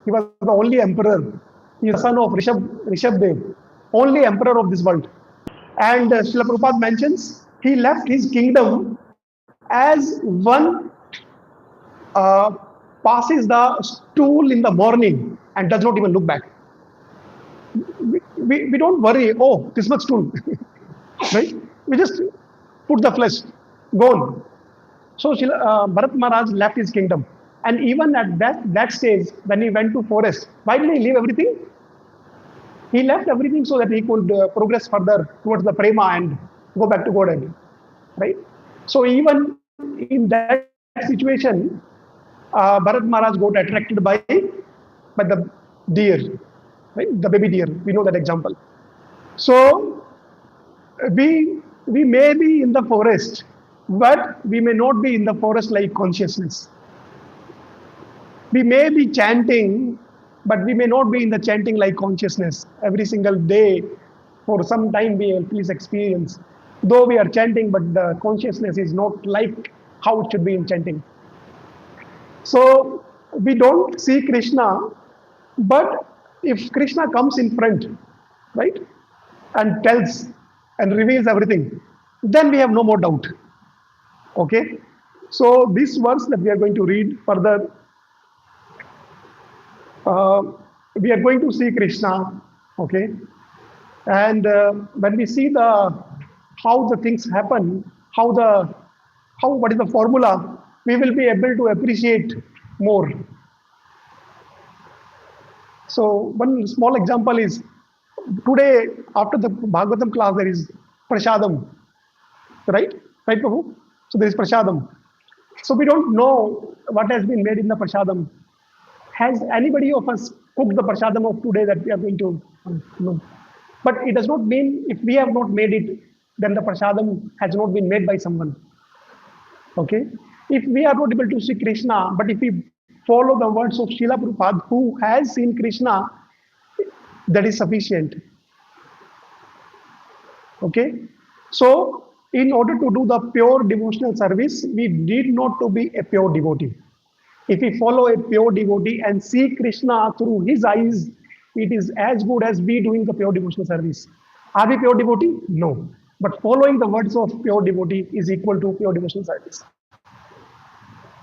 He was the only emperor. He is the son of Rishabdev, only emperor of this world. And Srila Prabhupada mentions he left his kingdom as one uh, passes the stool in the morning and does not even look back. We don't worry, oh, this much stool, right? We just put the flesh, gone. So Bharat Maharaj left his kingdom. And even at that stage, when he went to forest, why did he leave everything? He left everything so that he could progress further towards the prema and go back to Godhead, right? So even in that situation, Bharat Maharaj got attracted by the deer, right? The baby deer. We know that example. So we may be in the forest, but we may not be in the forest like consciousness. We may be chanting, but we may not be in the chanting like consciousness. Every single day, for some time, we will please experience. Though we are chanting, but the consciousness is not like how it should be in chanting. So we don't see Krishna, but if Krishna comes in front, right, and tells and reveals everything, then we have no more doubt. Okay? So this verse that we are going to read further, we are going to see Krishna, okay? And when we see how the things happen, what is the formula, we will be able to appreciate more. So one small example is today after the Bhagavatam class there is Prasadam, right? Right, Prabhu? So there is Prasadam. So we don't know what has been made in the Prasadam. Has anybody of us cooked the Prasadam of today that we are going to? No. But it does not mean if we have not made it, then the Prasadam has not been made by someone. Okay? If we are not able to see Krishna, but if we follow the words of Srila Prabhupada, who has seen Krishna, that is sufficient. Okay? So, in order to do the pure devotional service, we need not to be a pure devotee. If we follow a pure devotee and see Krishna through his eyes, it is as good as we doing the pure devotional service. Are we pure devotee? No. But following the words of pure devotee is equal to pure devotional service.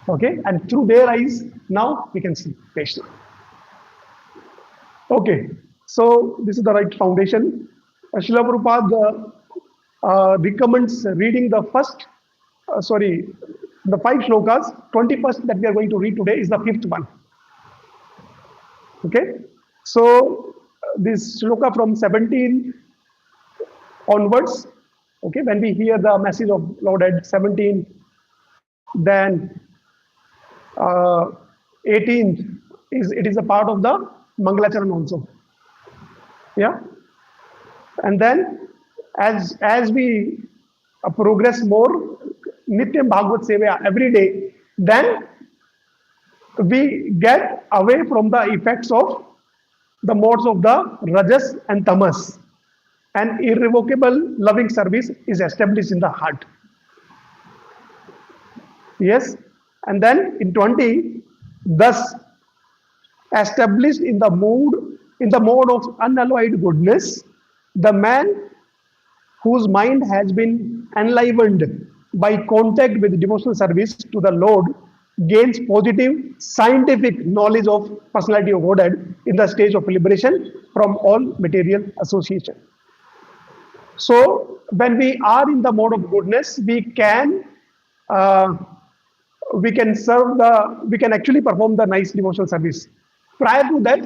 Okay? And through their eyes, now we can see Krishna. Okay. So this is the right foundation. Srila Prabhupada recommends reading the the 5 shlokas. 21st that we are going to read today is the 5th one. Okay, so this shloka from 17 onwards. Okay, when we hear the message of Godhead 17, then 18th is a part of the Mangalacharan also. Yeah, and then as we progress more, Nityam Bhagavad Seva every day, then we get away from the effects of the modes of the Rajas and Tamas. An irrevocable loving service is established in the heart. Yes, and then in 20, thus established in the mode of unalloyed goodness, the man whose mind has been enlivened by contact with devotional service to the Lord gains positive scientific knowledge of personality of Godhead in the stage of liberation from all material association. So when we are in the mode of goodness, we can actually perform the nice devotional service. Prior to that,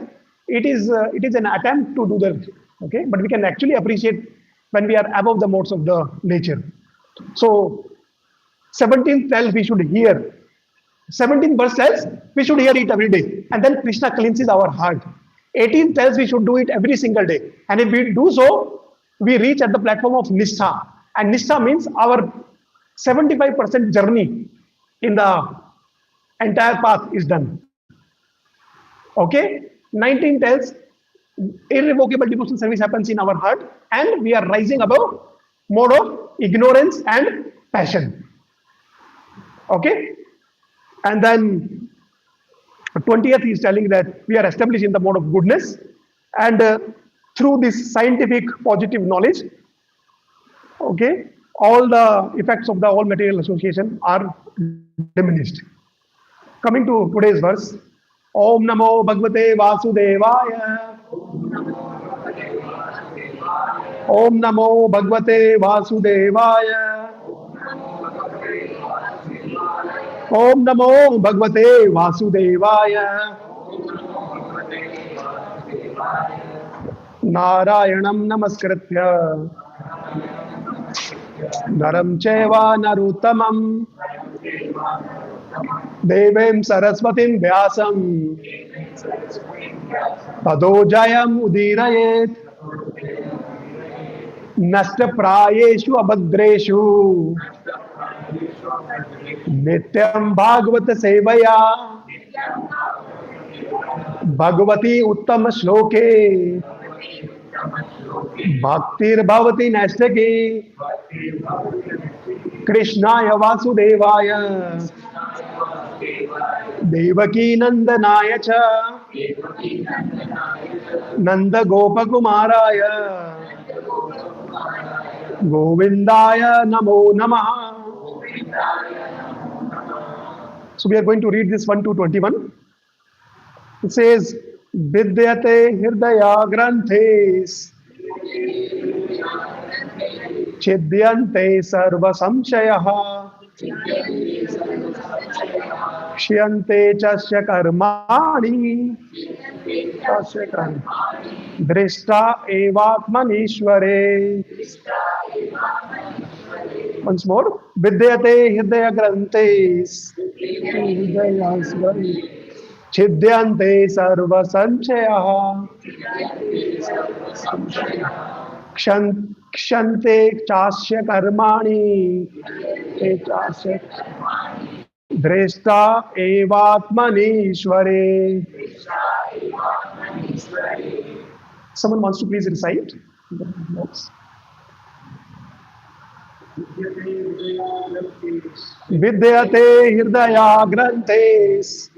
it is an attempt to do that. Okay, but we can actually appreciate when we are above the modes of the nature. So 17th tells we should hear. 17th verse tells we should hear it every day, and then Krishna cleanses our heart. 18th tells we should do it every single day, and if we do so, we reach at the platform of Nishtha, and Nishtha means our 75% journey in the entire path is done. Okay, 19 tells irrevocable devotional service happens in our heart, and we are rising above mode of ignorance and passion. Okay, and then 20th, he is telling that we are established in the mode of goodness, and through this scientific positive knowledge, okay, all the effects of the all material association are diminished. Coming to today's verse, Om Namo Bhagavate Vasudevaya. Om Namo Bhagavate Vasudevaya. Om Namo Bhagavate Vasudevaya. Narayanam Namaskritya Naram Cheva Naruttamam Devem Saraswatim Vyasam Tado Jayam Udirayet Nasta Prayeshu Abhadreshu Nityam Bhagavata Sevaya Bhagavati Uttama Shloke Bhaktir Bhavati Nastaki Krishnaya Vasudevaya Devaki Nandanaya Cha Nanda Gopakumaraya Govindaya Namo Namaha. So we are going to read this 1 to 21. It says, Vidyate Hirdaya Granthes Chidyante Sarva Samshayaha Shyante Chasya Karmani Drishta Evatmanishware. Once more. Vidyate Hridaya Grantes Chidyante Sarva Sanchayaha Kshante Chasya Karmani Drishta Evatmanishware. Someone wants to please recite? Vidyate Hirdaya Grantes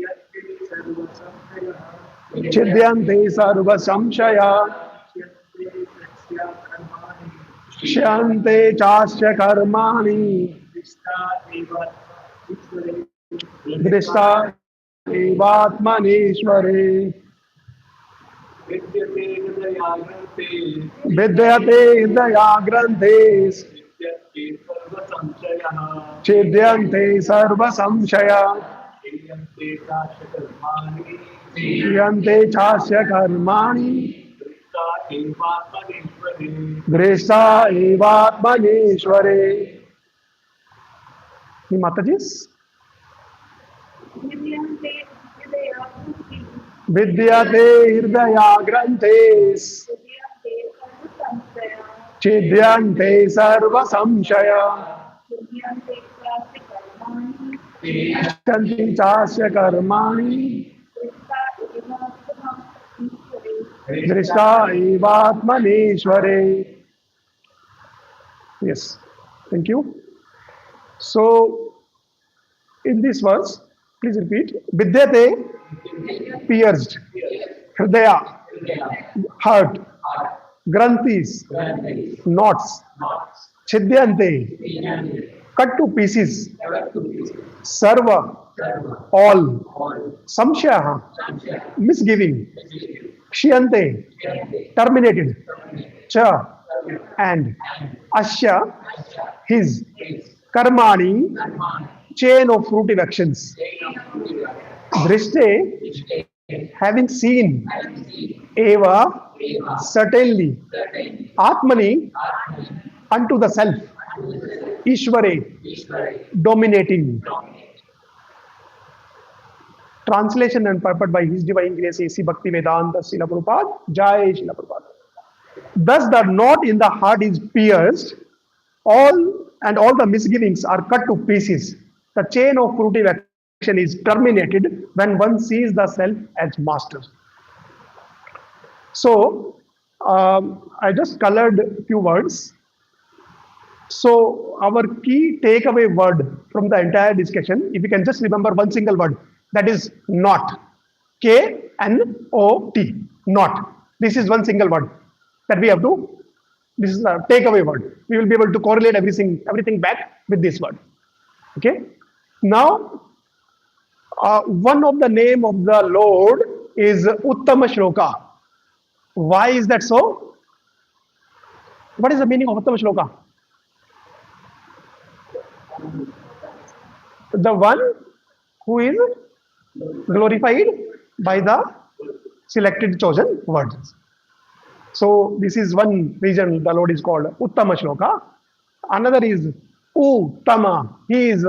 Chidyante Sarva Samshaya Shante Chasya Karmani Drishta Evatmanishware. Vidyate Hridaya Grantes Chidyante Sarva Samshaya Yante Chasya Karmani Drishta Evatmanishware. Ni Matajis? Vidyate Hridaya Grantes Chidyante Sarva Samshaya Shanti Chasya Karmani Drishta Evatmanishware. Yes, thank you. So, in this verse, please repeat. Vidyate, pierced. Hridaya, heart. Granthis, knots. Chidyante, cut to pieces. Sarva, all. Samshaya, misgiving. Kshiyante, terminated. Cha, and. Asya, his. Karmani, chain of fruitive actions. Drishte, having seen. Eva, certainly. Atmani, unto the self. Ishvare, dominating. Translation and purport by His Divine Grace A.C. Bhakti Vedanta Srila Prabhupada. Jai Srila Prabhupada. Thus the knot in the heart is pierced, all the misgivings are cut to pieces. The chain of fruitive action is terminated when one sees the self as master. So, I just colored a few words. So, our key takeaway word from the entire discussion, if you can just remember one single word, that is not. K-N-O-T. Not. This is one single word that we have to. This is a takeaway word. We will be able to correlate everything back with this word. Okay. Now, one of the name of the Lord is Uttama Shloka. Why is that so? What is the meaning of Uttama Shloka? The one who is glorified by the selected chosen words. So this is one reason the Lord is called Uttama Shloka. Another is Uttama. He is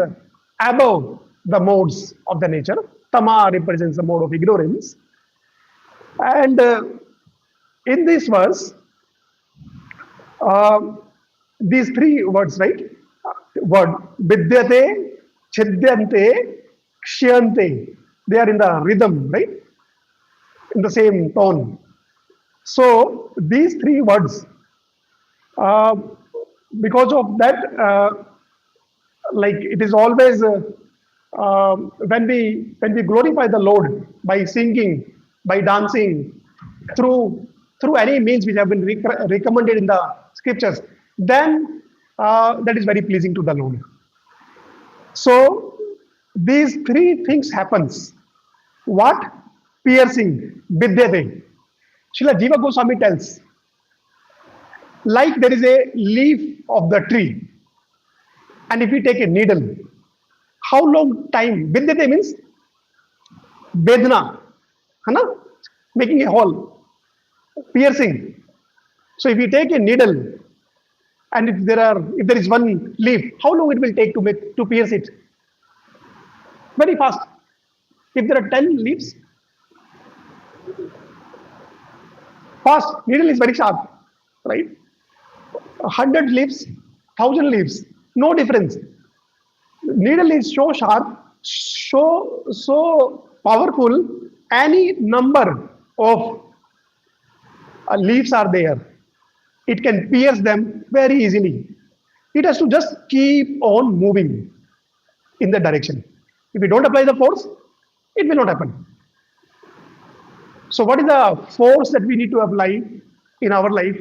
above the modes of the nature. Tama represents the mode of ignorance. And in this verse, these three words, right? Word Vidyate, Chidyante, Kshyante. They are in the rhythm, right? In the same tone. So these three words, because of that, like it is always when we glorify the Lord by singing, by dancing, through any means which have been recommended in the scriptures, then that is very pleasing to the Lord. So these three things happens. What? Piercing, vidyate. Srila Jiva Goswami tells, like there is a leaf of the tree, and if we take a needle, how long time? Vidyate means vedana, making a hole, piercing. So if we take a needle, and if there is one leaf, how long it will take to pierce it? Very fast. If there are 10 leaves, fast. Needle is very sharp, right? 100 leaves, 1,000 leaves, no difference. Needle is so sharp, so powerful. Any number of leaves are there, it can pierce them very easily. It has to just keep on moving in the direction. If we don't apply the force, it will not happen. So what is the force that we need to apply in our life?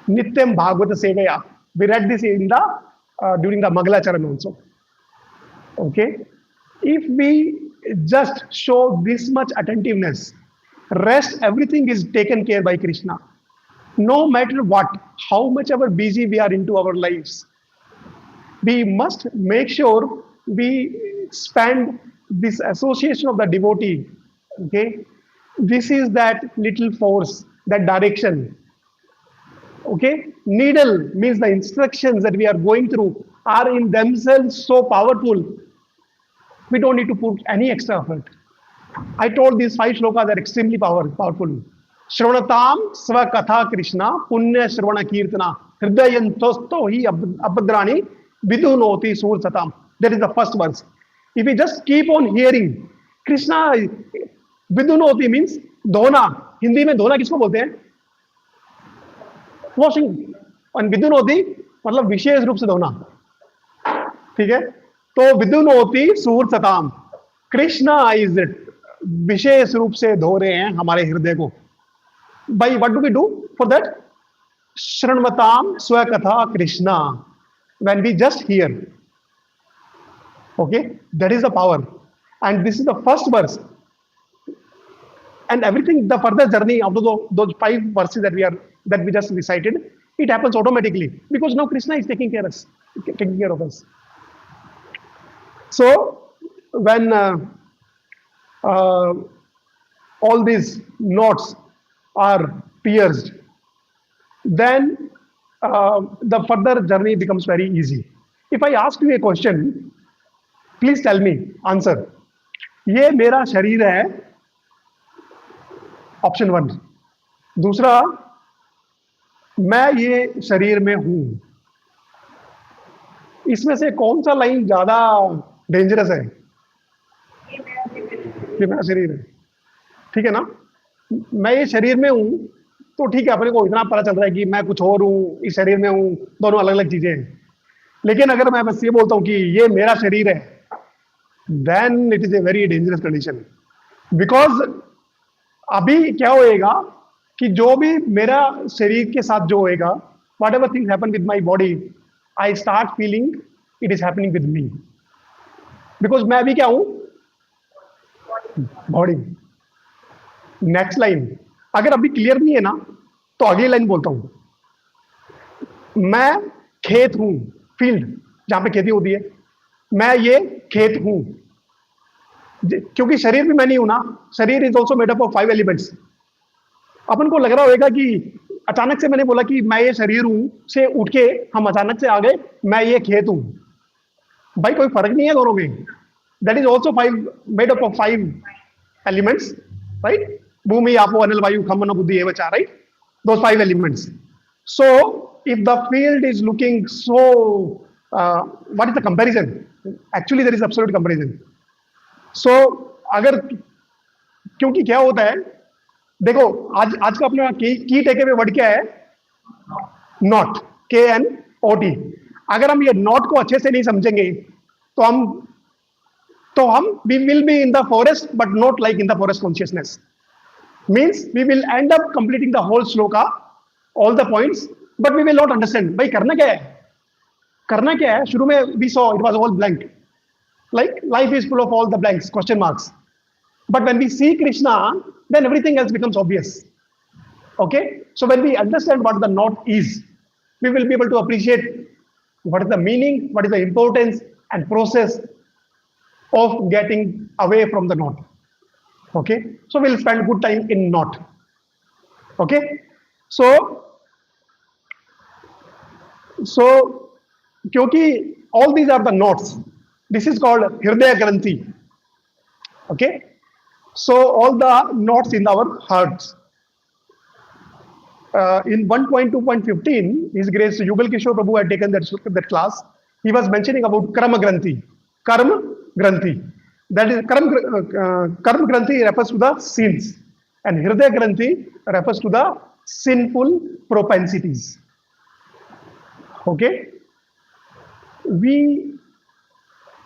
Nityam Bhagavata Sevaya. We read this in the during the Mangalacharan also. Okay. If we just show this much attentiveness, rest everything is taken care by Krishna. No matter what, how much ever busy we are into our lives, we must make sure we spend this association of the devotee. Okay. This is that little force, that direction. Okay. Needle means the instructions that we are going through are in themselves so powerful. We don't need to put any extra effort. I told these 5 shlokas are extremely powerful. Shravanatam Svakatha Krishna Punya Shravana Kirtana Hridayantosto hi Abhadrani Vidunoti Sur Satam. That is the first verse. If we just keep on hearing, Krishna, Vidunoti means dhona. Hindi में धोना किसको बोलते हैं? Washing. और विदुनोति मतलब विशेष रूप से धोना. ठीक है. तो विदुनोति सूर सताम. कृष्णा इज विशेष रूप से धो रहे हैं हमारे हृदय को. By what do we do for that? Shranvatam Swakatha Krishna. When we just hear. Okay, that is the power. And this is the first verse. And everything, the further journey of those 5 verses that we just recited, it happens automatically because now Krishna is taking care of us. So when all these knots are pierced, then the further journey becomes very easy. If I ask you a question, please tell me, answer. ये मेरा शरीर है, option 1. दूसरा, मैं ये शरीर में हूं. इसमें से कौन सा लाइन ज्यादा डेंजरस है? ये मेरा शरीर है. ठीक है ना? मैं ये शरीर में हूं तो ठीक है, अपने को इतना पता चल रहा है कि मैं कुछ और हूं, इस शरीर में हूं, दोनों अलग अलग चीजें हैं. लेकिन अगर मैं बस ये बोलता हूं कि ये मेरा शरीर है, then it is a very dangerous condition. Because अभी क्या होएगा कि जो भी मेरा शरीर के साथ जो होएगा, what ever things happen with my body, I start feeling it is happening with me, because मैं अभी क्या हूं, बॉडी। नेक्स्ट लाइन अगर अभी क्लियर नहीं है ना, तो अगली लाइन बोलता हूं। मैं खेत हूं, फील्ड जहां पे खेती होती है, मैं ये खेत हूं। क्योंकि शरीर भी मैं नहीं हूं ना, शरीर is also made up of 5 elements. अपन को लग रहा होगा कि अचानक से मैंने बोला कि मैं ये शरीर हूं, से उठ के हम अचानक से आ गए मैं ये खेत हूं। भाई कोई फर्क नहीं है दोनों में। That is also 5 made up of 5 elements, right? भूमि आपो अनिल वायु खम मन बुद्धि एव च, right? Those 5 elements. So if the field is looking so what is the comparison? Actually there is absolute comparison. So अगर, क्योंकि क्या होता है, देखो आज का अपना की टेक अवे वर्ड क्या है? Not, KNOT। अगर हम ये नॉट को अच्छे से नहीं समझेंगे तो हम we will be in the forest but not like in the forest consciousness, means we will end up completing the whole shloka, all the points, but we will not understand भाई करना क्या है, करना क्या है। शुरू में we saw it was all blank, like life is full of all the blanks, question marks, but when we see Krishna, then everything else becomes obvious. Okay, so when we understand what the knot is, we will be able to appreciate what is the meaning, what is the importance and process of getting away from the knot. Okay, so we'll spend good time in knot. Okay, so क्योंकि all these are the knots, this is called Hridaya Granthi. Okay, so all the knots in our hearts. In 1.2.15, His Grace Yugal Kishore Prabhu had taken that class. He was mentioning about Karma Granthi. Karma Granthi. That is Karma Granthi refers to the sins, and Hridaya Granthi refers to the sinful propensities. Okay, we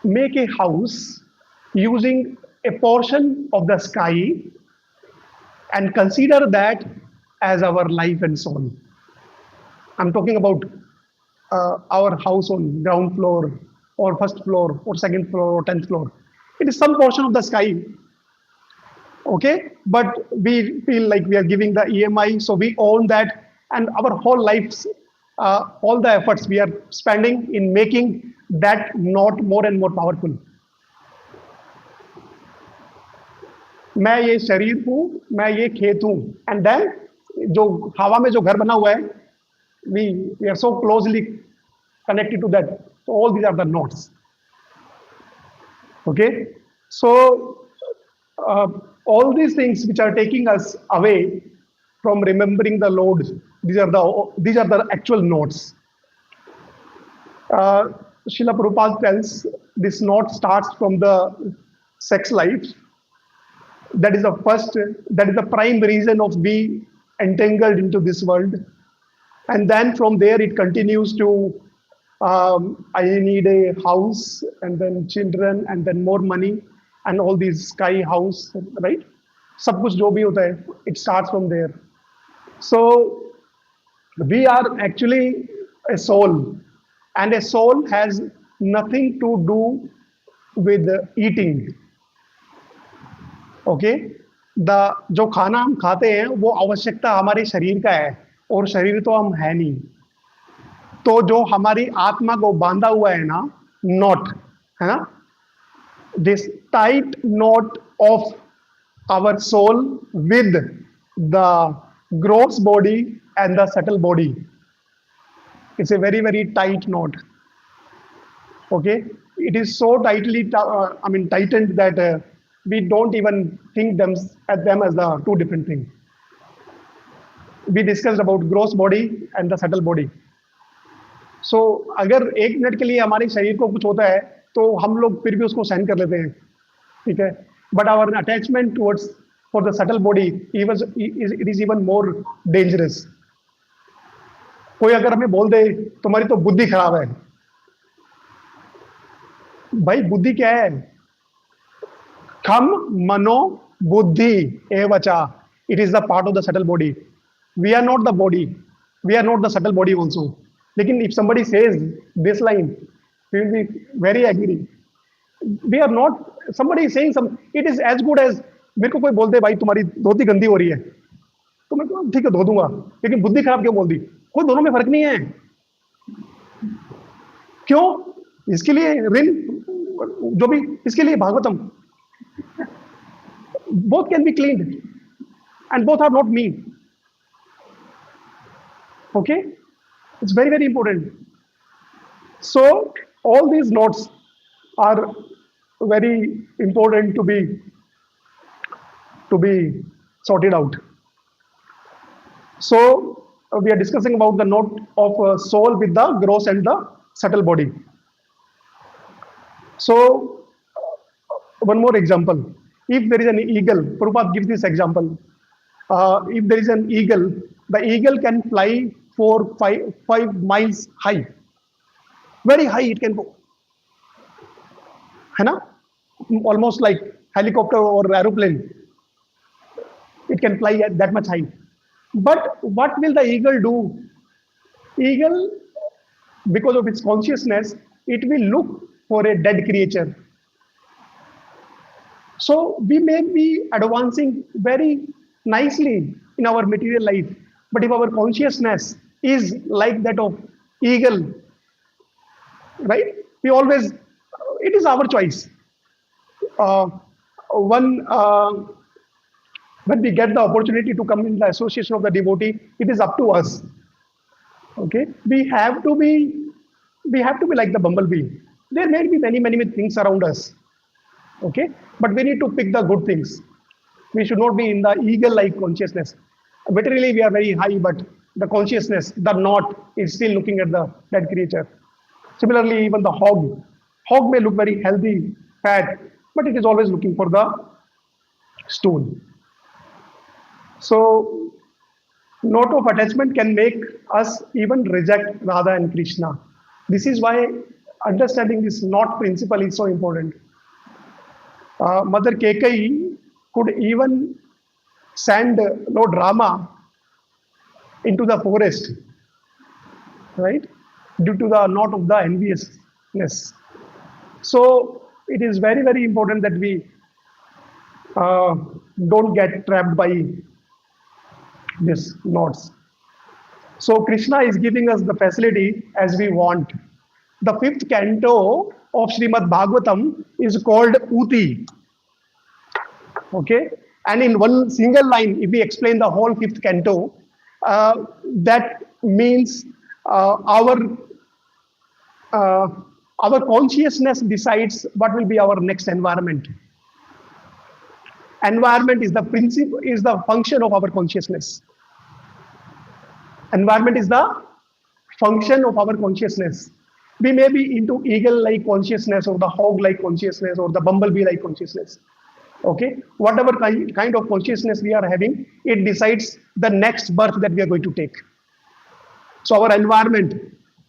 make a house using a portion of the sky and consider that as our life and soul. I'm talking about our house on ground floor or first floor or second floor or 10th floor. It is some portion of the sky. Okay, but we feel like we are giving the EMI, so we own that, and our whole lives, all the efforts we are spending in making that knot more and more powerful. मैं ये शरीर हूं, मैं ये खेत हूं, and then जो हवा में जो घर बना हुआ है, we are so closely connected to that. So all these are the knots. Okay, so all these things which are taking us away from remembering the Lord, these are the actual knots. Srila Prabhupada tells this knot starts from the sex life. That is the prime reason of being entangled into this world, and then from there it continues to I need a house, and then children, and then more money, and all these sky house, right? सब कुछ जो भी होता है, it starts from there. So we are actually a soul, and a soul has nothing to do with eating. Okay, जो खाना हम खाते हैं वो आवश्यकता हमारे शरीर का है, और शरीर तो हम है नहीं। तो जो हमारी आत्मा को बांधा हुआ है ना, नॉट है ना, this tight not of our soul with the gross body and the subtle body, it's a very, very tight knot. Okay, it is so tightly tightened that we don't even think them as the two different things. We discussed about gross body and the subtle body. So अगर एक minute के लिए हमारे शरीर को कुछ होता है तो हम लोग फिर भी उसको सहन कर लेते हैं, ठीक है, but our attachment towards for the subtle body it is even more dangerous. कोई अगर हमें बोल दे तुम्हारी तो बुद्धि खराब है, भाई बुद्धि क्या है? खम मनो Buddhi, evacha. It is the part of the subtle body. We are not the body. We are not the subtle body also. Lekin if somebody says this line, we will be very agree. We are not, somebody is saying some, it is as good as मेरे को कोई बोल दे भाई तुम्हारी धोती गंदी हो रही है तो मैं कहूँ, ठीक है धो दूंगा लेकिन बुद्धि खराब क्यों बोल दी कोई दोनों में फर्क नहीं है क्यों इसके लिए रिल जो भी इसके लिए Bhagavatam both can be cleaned and both are not me. Okay, it's very very important. So all these notes are very important to be sorted out. So we are discussing about the note of soul with the gross and the subtle body. So one more example. If there is an eagle, Prabhupada gives this example. If there is an eagle, the eagle can fly for 5 miles high. Very high it can go. है ना? Almost like helicopter or aeroplane. It can fly at that much high. But what will the eagle do? Eagle, because of its consciousness, it will look for a dead creature. So we may be advancing very nicely in our material life, but if our consciousness is like that of eagle, right? We always, it is our choice. When we get the opportunity to come in the association of the devotee, it is up to us. Okay, we have to be like the bumblebee. There may be many things around us. Okay, but we need to pick the good things. We should not be in the eagle-like consciousness. Materially, we are very high, but the consciousness, the knot, is still looking at the dead creature. Similarly, even the hog. Hog may look very healthy, fat, but it is always looking for the stone. So, note of attachment can make us even reject Radha and Krishna. This is why understanding this knot principle is so important. Mother Kekai could even send Lord Rama into the forest, right? Due to the knot of the enviousness. So it is very, very important that we don't get trapped by these knots. So Krishna is giving us the facility as we want. The 5th canto of Srimad Bhagavatam is called Uti. Okay, and in one single line, if we explain the whole 5th canto, that means our consciousness decides what will be our next environment. Environment is the principle, is the function of our consciousness. Environment is the function of our consciousness. We may be into eagle-like consciousness or the hog-like consciousness or the bumblebee-like consciousness. Okay, whatever kind of consciousness we are having, it decides the next birth that we are going to take. So our environment,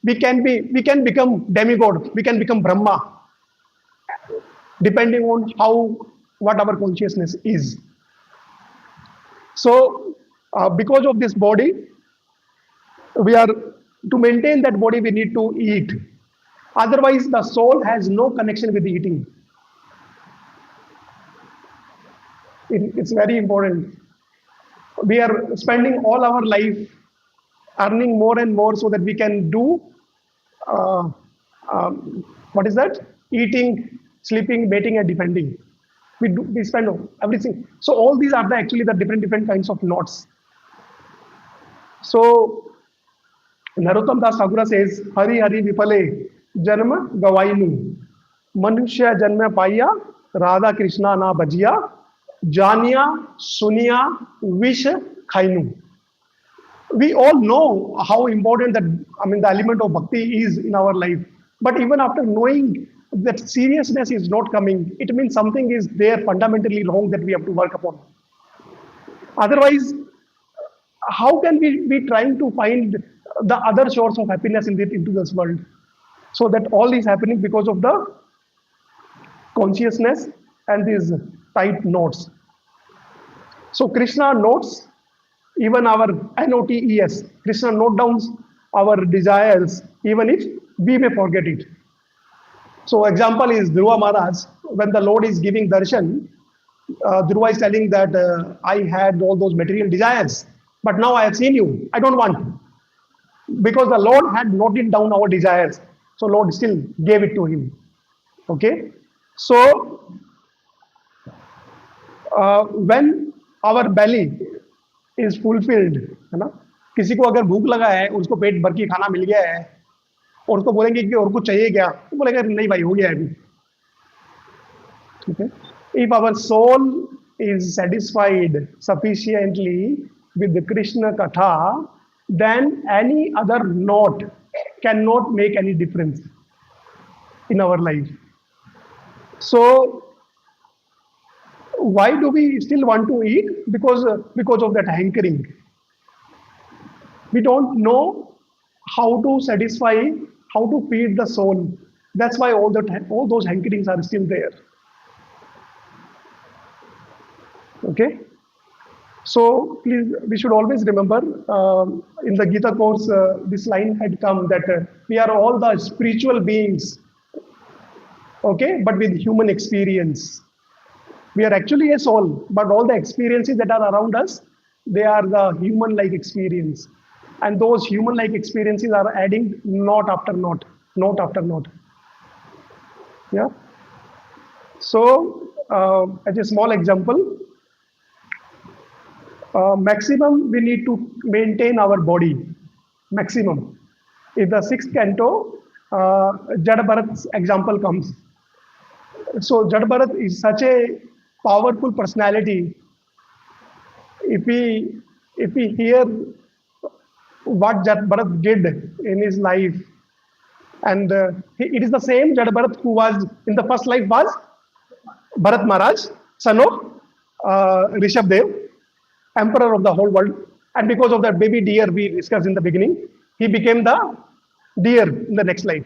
we can become demigod, we can become Brahma, depending on what our consciousness is. So because of this body, to maintain that body, we need to eat. Otherwise, the soul has no connection with eating. It's very important. We are spending all our life earning more and more so that we can do, what is that? Eating, sleeping, mating, and defending. We spend everything. So all these are actually the different kinds of knots. So Narottam Das Thakur says, Hari Hari Vipale Janma Gawainu Manusya Janma Paya Radha Krishna Na Bhajiya Janiya Suniya Vish Khainu. We all know how important the element of bhakti is in our life. But even after knowing that seriousness is not coming, it means something is there fundamentally wrong that we have to work upon. Otherwise, how can we be trying to find the other source of happiness into this world? So that all is happening because of the consciousness and these tight knots. So Krishna notes even our NOTES. Krishna note down our desires even if we may forget it. So example is Dhruva Maharaj. When the Lord is giving darshan, Dhruva is telling that I had all those material desires, but now I have seen you. I don't want, because the Lord had noted down our desires. So Lord still gave it to him. Okay. So when our belly is fulfilled, है ना, किसी को अगर भूख लगा है, उसको पेट भर के खाना मिल गया है और उसको बोलेंगे कि और कुछ चाहिए क्या, तो बोलेगा नहीं भाई हो गया है अभी. Okay. If our soul is satisfied sufficiently with the Krishna Katha, then any other note cannot make any difference in our life. So, why do we still want to eat? Because of that hankering. We don't know how to satisfy, how to feed the soul. That's why all those hankerings are still there. Okay, so please, we should always remember in the Gita course, this line had come that we are all the spiritual beings, okay, but with human experience. We are actually a soul, but all the experiences that are around us, they are the human-like experience. And those human-like experiences are adding knot after knot, knot after knot. Yeah. So, as a small example, maximum we need to maintain our body. Maximum. In the 6th canto, Jada Bharat's example comes. So Jada Bharat is such a powerful personality. If we hear what Jada Bharat did in his life, and it is the same Jada Bharat who was in the first life was Bharat Maharaj, son of Rishabh Dev, emperor of the whole world. And because of that baby deer we discussed in the beginning, he became the deer in the next life.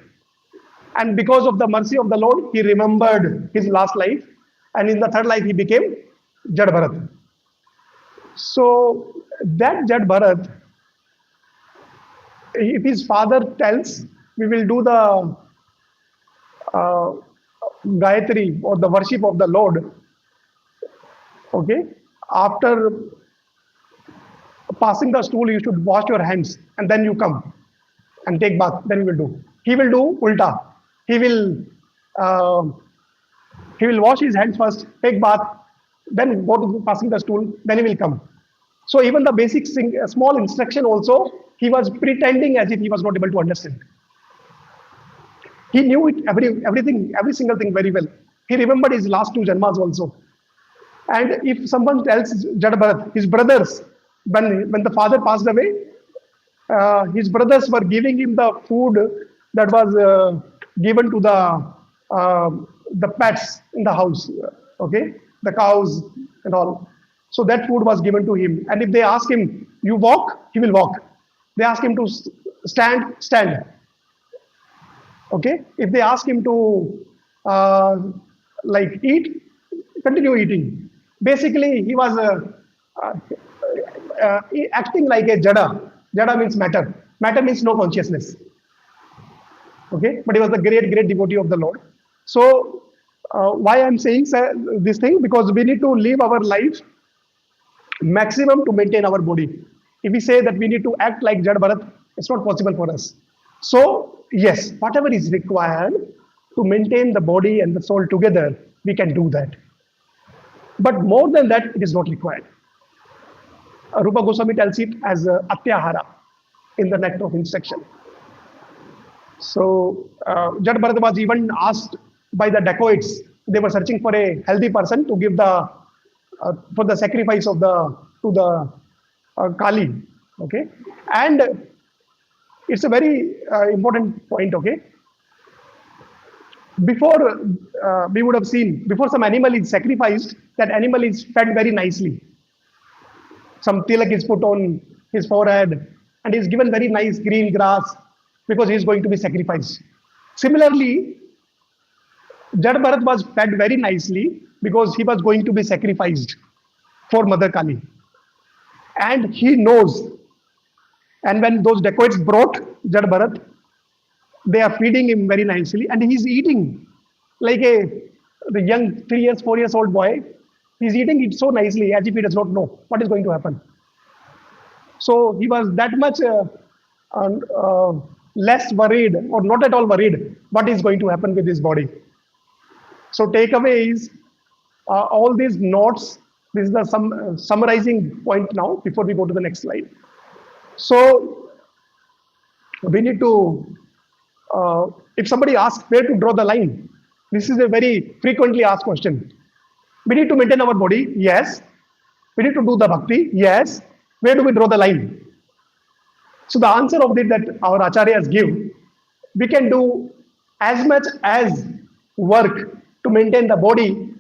And because of the mercy of the Lord, he remembered his last life. And in the third life, he became Jad Bharat. So that Jad Bharat, if his father tells, we will do the Gayatri or the worship of the Lord, okay, after passing the stool, you should wash your hands and then you come and take bath. Then we will do. He will do ulta. He will wash his hands first, take bath, then go to passing the stool. Then he will come. So even the basic small instruction also, he was pretending as if he was not able to understand. He knew it everything, every single thing very well. He remembered his last 2 janmas also. And if someone tells Jada Bharat, his brothers, when the father passed away, his brothers were giving him the food that was given to the pets in the house, okay, the cows and all. So that food was given to him. And if they ask him, you walk, he will walk. They ask him to stand, stand. Okay. If they ask him to like eat, continue eating. Basically, he was acting like a Jada. Jada means matter. Matter means no consciousness. Okay, but he was a great, great devotee of the Lord. So, why I'm saying this thing? Because we need to live our life maximum to maintain our body. If we say that we need to act like Jada Bharat, it's not possible for us. So, yes, whatever is required to maintain the body and the soul together, we can do that. But more than that, it is not required. Rupa Goswami tells it as Atyahara in the Nectar of Instruction. So, Jada Bharat was even asked by the dacoits. They were searching for a healthy person to give the for the sacrifice of to the Kali. Okay, and it's a very important point. Okay, before we would have seen before some animal is sacrificed, that animal is fed very nicely. Some tilak is put on his forehead, and he is given very nice green grass because he is going to be sacrificed. Similarly, Jada Bharat was fed very nicely because he was going to be sacrificed. for Mother Kali. And he knows. And when those dacoits brought Jad Bharat, they are feeding him very nicely, and he's eating like the young 3 years, 4 years old boy. He's eating it so nicely as if he does not know what is going to happen. So he was that much less worried, or not at all worried, what is going to happen with his body. So takeaway is all these notes. This is the summarizing point now before we go to the next slide. So we need to, if somebody asks where to draw the line, this is a very frequently asked question. We need to maintain our body, yes. We need to do the bhakti, yes. Where do we draw the line? So the answer of it that our acharyas give, we can do as much as work to maintain the body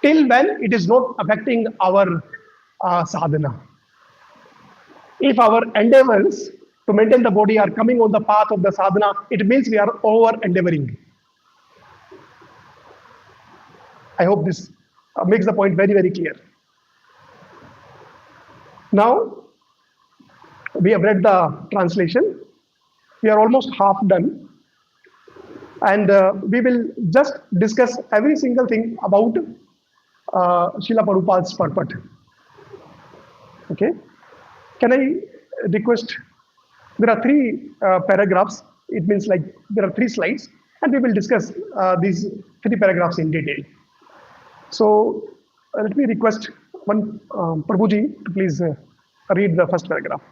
till when it is not affecting our sadhana. If our endeavors to maintain the body are coming on the path of the sadhana, it means we are over endeavoring. I hope this makes the point very, very clear. Now, we have read the translation. We are almost half done. And we will just discuss every single thing about Srila Prabhupada's purport. Okay. Can I request, there are 3 paragraphs. It means like there are 3 slides, and we will discuss these 3 paragraphs in detail. So let me request one Prabhuji to please read the first paragraph,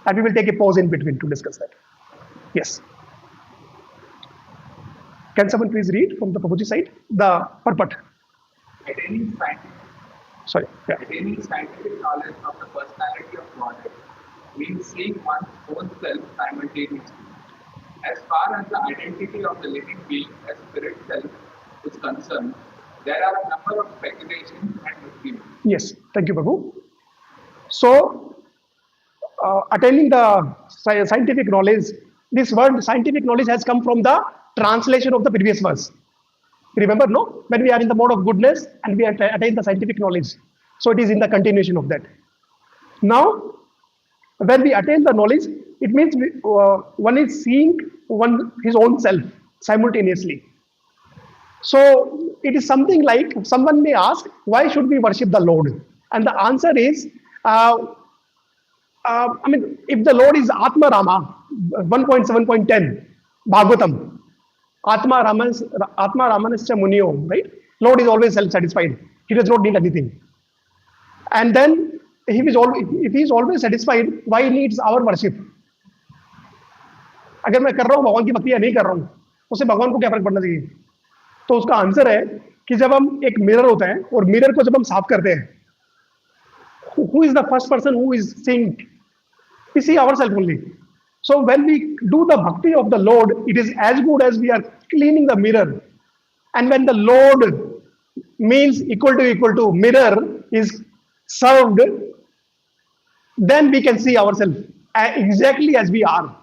and we will take a pause in between to discuss that. Yes. Can someone please read from the Prabhuji side the purport? Attaining scientific knowledge of the personality of Godhead means seeing one's own self simultaneously. As far as the identity of the living being as spirit self is concerned, there are a number of speculations and mysteries. Yes, thank you, Prabhu. So, attaining the scientific knowledge, this word scientific knowledge has come from the translation of the previous verse. Remember, no? When we are in the mode of goodness and we attain the scientific knowledge. So it is in the continuation of that. Now, when we attain the knowledge, it means one is seeing his own self simultaneously. So it is something like, someone may ask, why should we worship the Lord? And the answer is, if the Lord is Atma Rama, 1.7.10, Bhagavatam, Atma Ramanascha Munio, right? Lord is always self-satisfied. He does not need anything. And then, if he is always satisfied, why he needs our worship? अगर मैं कर रहा हूँ भगवान की भक्ति या नहीं कर रहा हूँ, उससे भगवान को क्या फर्क पड़ना चाहिए? तो उसका आंसर है कि जब हम एक मिरर होता है और मिरर को जब हम साफ करते हैं, who is the first person who is seeing? We see ourselves only. So when we do the bhakti of the Lord, it is as good as we are cleaning the mirror. And when the Lord means equal to mirror is served, then we can see ourselves exactly as we are.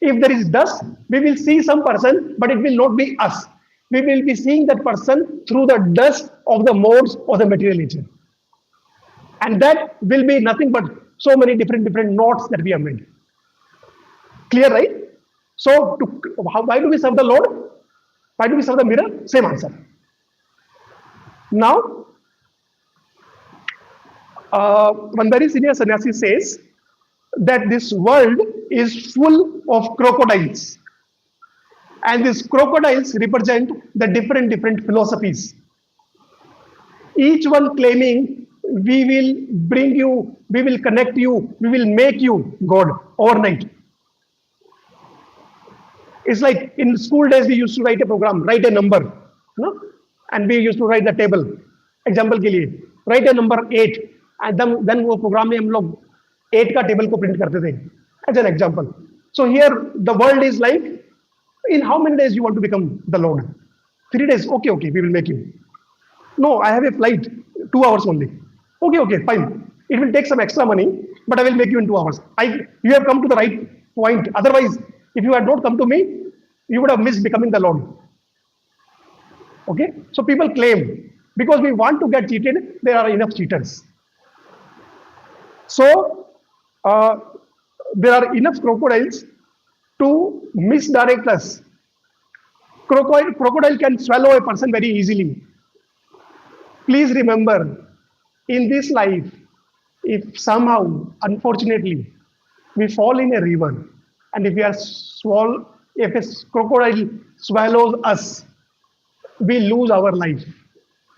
If there is dust, we will see some person, but it will not be us. We will be seeing that person through the dust of the modes of the material nature. And that will be nothing but so many different knots that we have made. Clear, right? So, why do we serve the Lord? Why do we serve the mirror? Same answer. Now, one very senior sannyasi says that this world is full of crocodiles. And these crocodiles represent the different philosophies. Each one claiming, we will bring you, we will connect you, we will make you God overnight. It's like in school days, we used to write a program, write a number, no? And we used to write the table. Example के लिए, write a number 8, and then वो program में हम लोग 8 का table को print करते थे. As an example. So here the world is like, in how many days you want to become the Lord? 3 days. Okay, we will make you. No, I have a flight, 2 hours only. Okay, fine. It will take some extra money, but I will make you in 2 hours. You have come to the right point. Otherwise, if you had not come to me, you would have missed becoming the Lord. Okay? So people claim, because we want to get cheated, there are enough cheaters. So there are enough crocodiles to misdirect us. Crocodile can swallow a person very easily. Please remember, in this life, if somehow, unfortunately, we fall in a river, and if we are if a crocodile swallows us, we lose our life,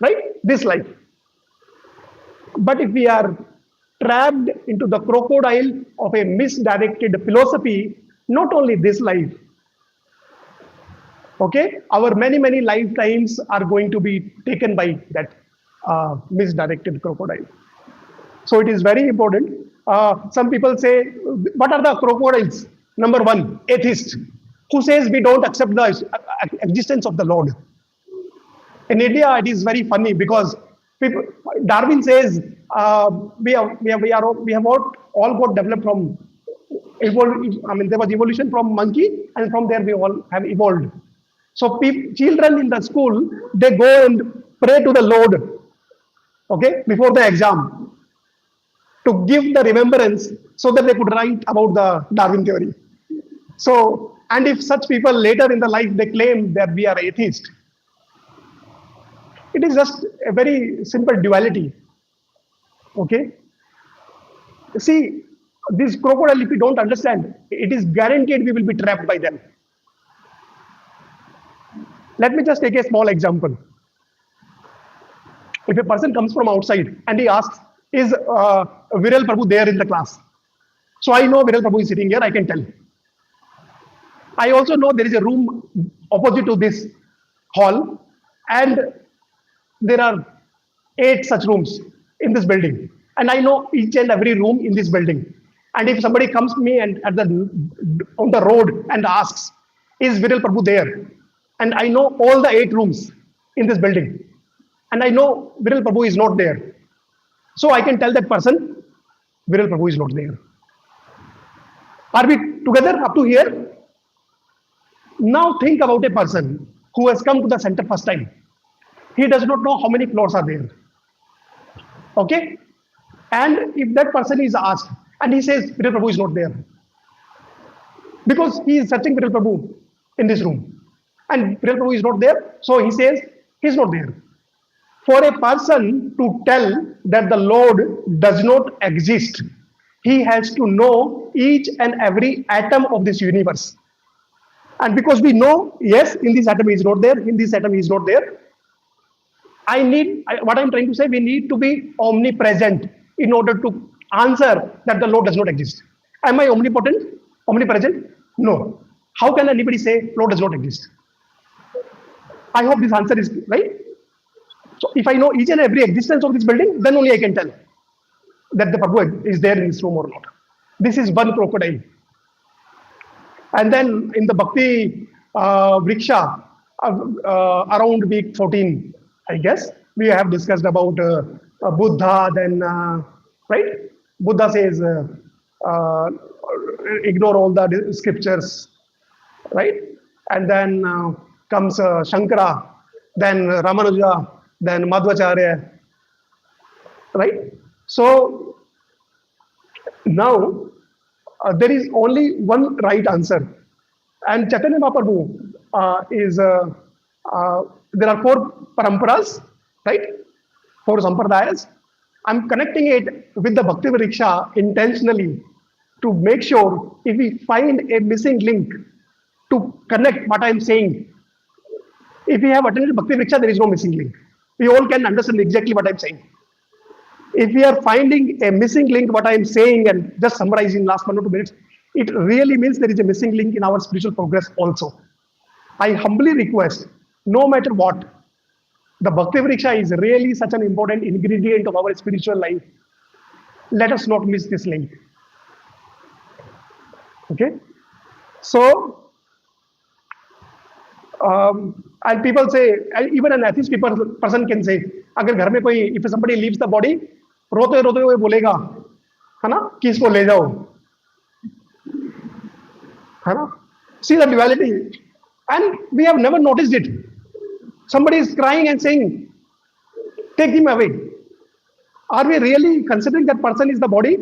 right? This life. But if we are trapped into the crocodile of a misdirected philosophy, not only this life, okay, our many lifetimes are going to be taken by that misdirected crocodile. So it is very important. Some people say, what are the crocodiles? Number one, atheist, who says we don't accept the existence of the Lord. In India, it is very funny because people, Darwin says we have all got developed from I mean, there was evolution from monkey, and from there we all have evolved. So children in the school, they go and pray to the Lord, okay, before the exam, to give the remembrance so that they could write about the Darwin theory. So, and if such people later in the life they claim that we are atheist, it is just a very simple duality. Okay. See, this crocodile, if we don't understand, it is guaranteed we will be trapped by them. Let me just take a small example. If a person comes from outside and he asks, is Viral Prabhu there in the class? So I know Viral Prabhu is sitting here, I can tell. I also know there is a room opposite to this hall, and there are 8 such rooms in this building. And I know each and every room in this building. And if somebody comes to me and on the road and asks, is Viral Prabhu there? And I know all the 8 rooms in this building. And I know Viral Prabhu is not there. So I can tell that person, Viral Prabhu is not there. Are we together up to here? Now think about a person who has come to the center first time. He does not know how many floors are there. Okay? And if that person is asked and he says, Viral Prabhu is not there, because he is searching Viral Prabhu in this room, and Viral Prabhu is not there, so he says he's not there. For a person to tell that the Lord does not exist, he has to know each and every atom of this universe. And because we know, yes, in this atom he is not there, in this atom he is not there, what I'm trying to say, we need to be omnipresent in order to answer that the Lord does not exist. Am I omnipresent? No. How can anybody say Lord does not exist? I hope this answer is right. So if I know each and every existence of this building, then only I can tell that the Prabhu is there in this room or not. This is one crocodile. And then in the Bhakti Vriksha, around week 14, I guess, we have discussed about Buddha, then, right? Buddha says, ignore all the scriptures, right? And then comes Shankara, then Ramanuja, then Madhvacharya, right? So now there is only one right answer. And Chaitanya Mahaprabhu there are 4 paramparas, right? 4 sampradayas. I'm connecting it with the Bhakti Vriksha intentionally to make sure if we find a missing link to connect what I'm saying. If we have attended Bhakti Vriksha, there is no missing link. We all can understand exactly what I'm saying. If we are finding a missing link, what I'm saying, and just summarizing last 1 or 2 minutes, it really means there is a missing link in our spiritual progress also. I humbly request, no matter what, the Bhakti Vriksha is really such an important ingredient of our spiritual life. Let us not miss this link. Okay? So, and people say, even an atheist person can say, अगर घर में कोई, if somebody leaves the body, रोते रोते हुए बोलेगा, है ना, कि इसको ले जाओ, है ना? See the duality, and we have never noticed it. Somebody is crying and saying, take him away. Are we really considering that person is the body?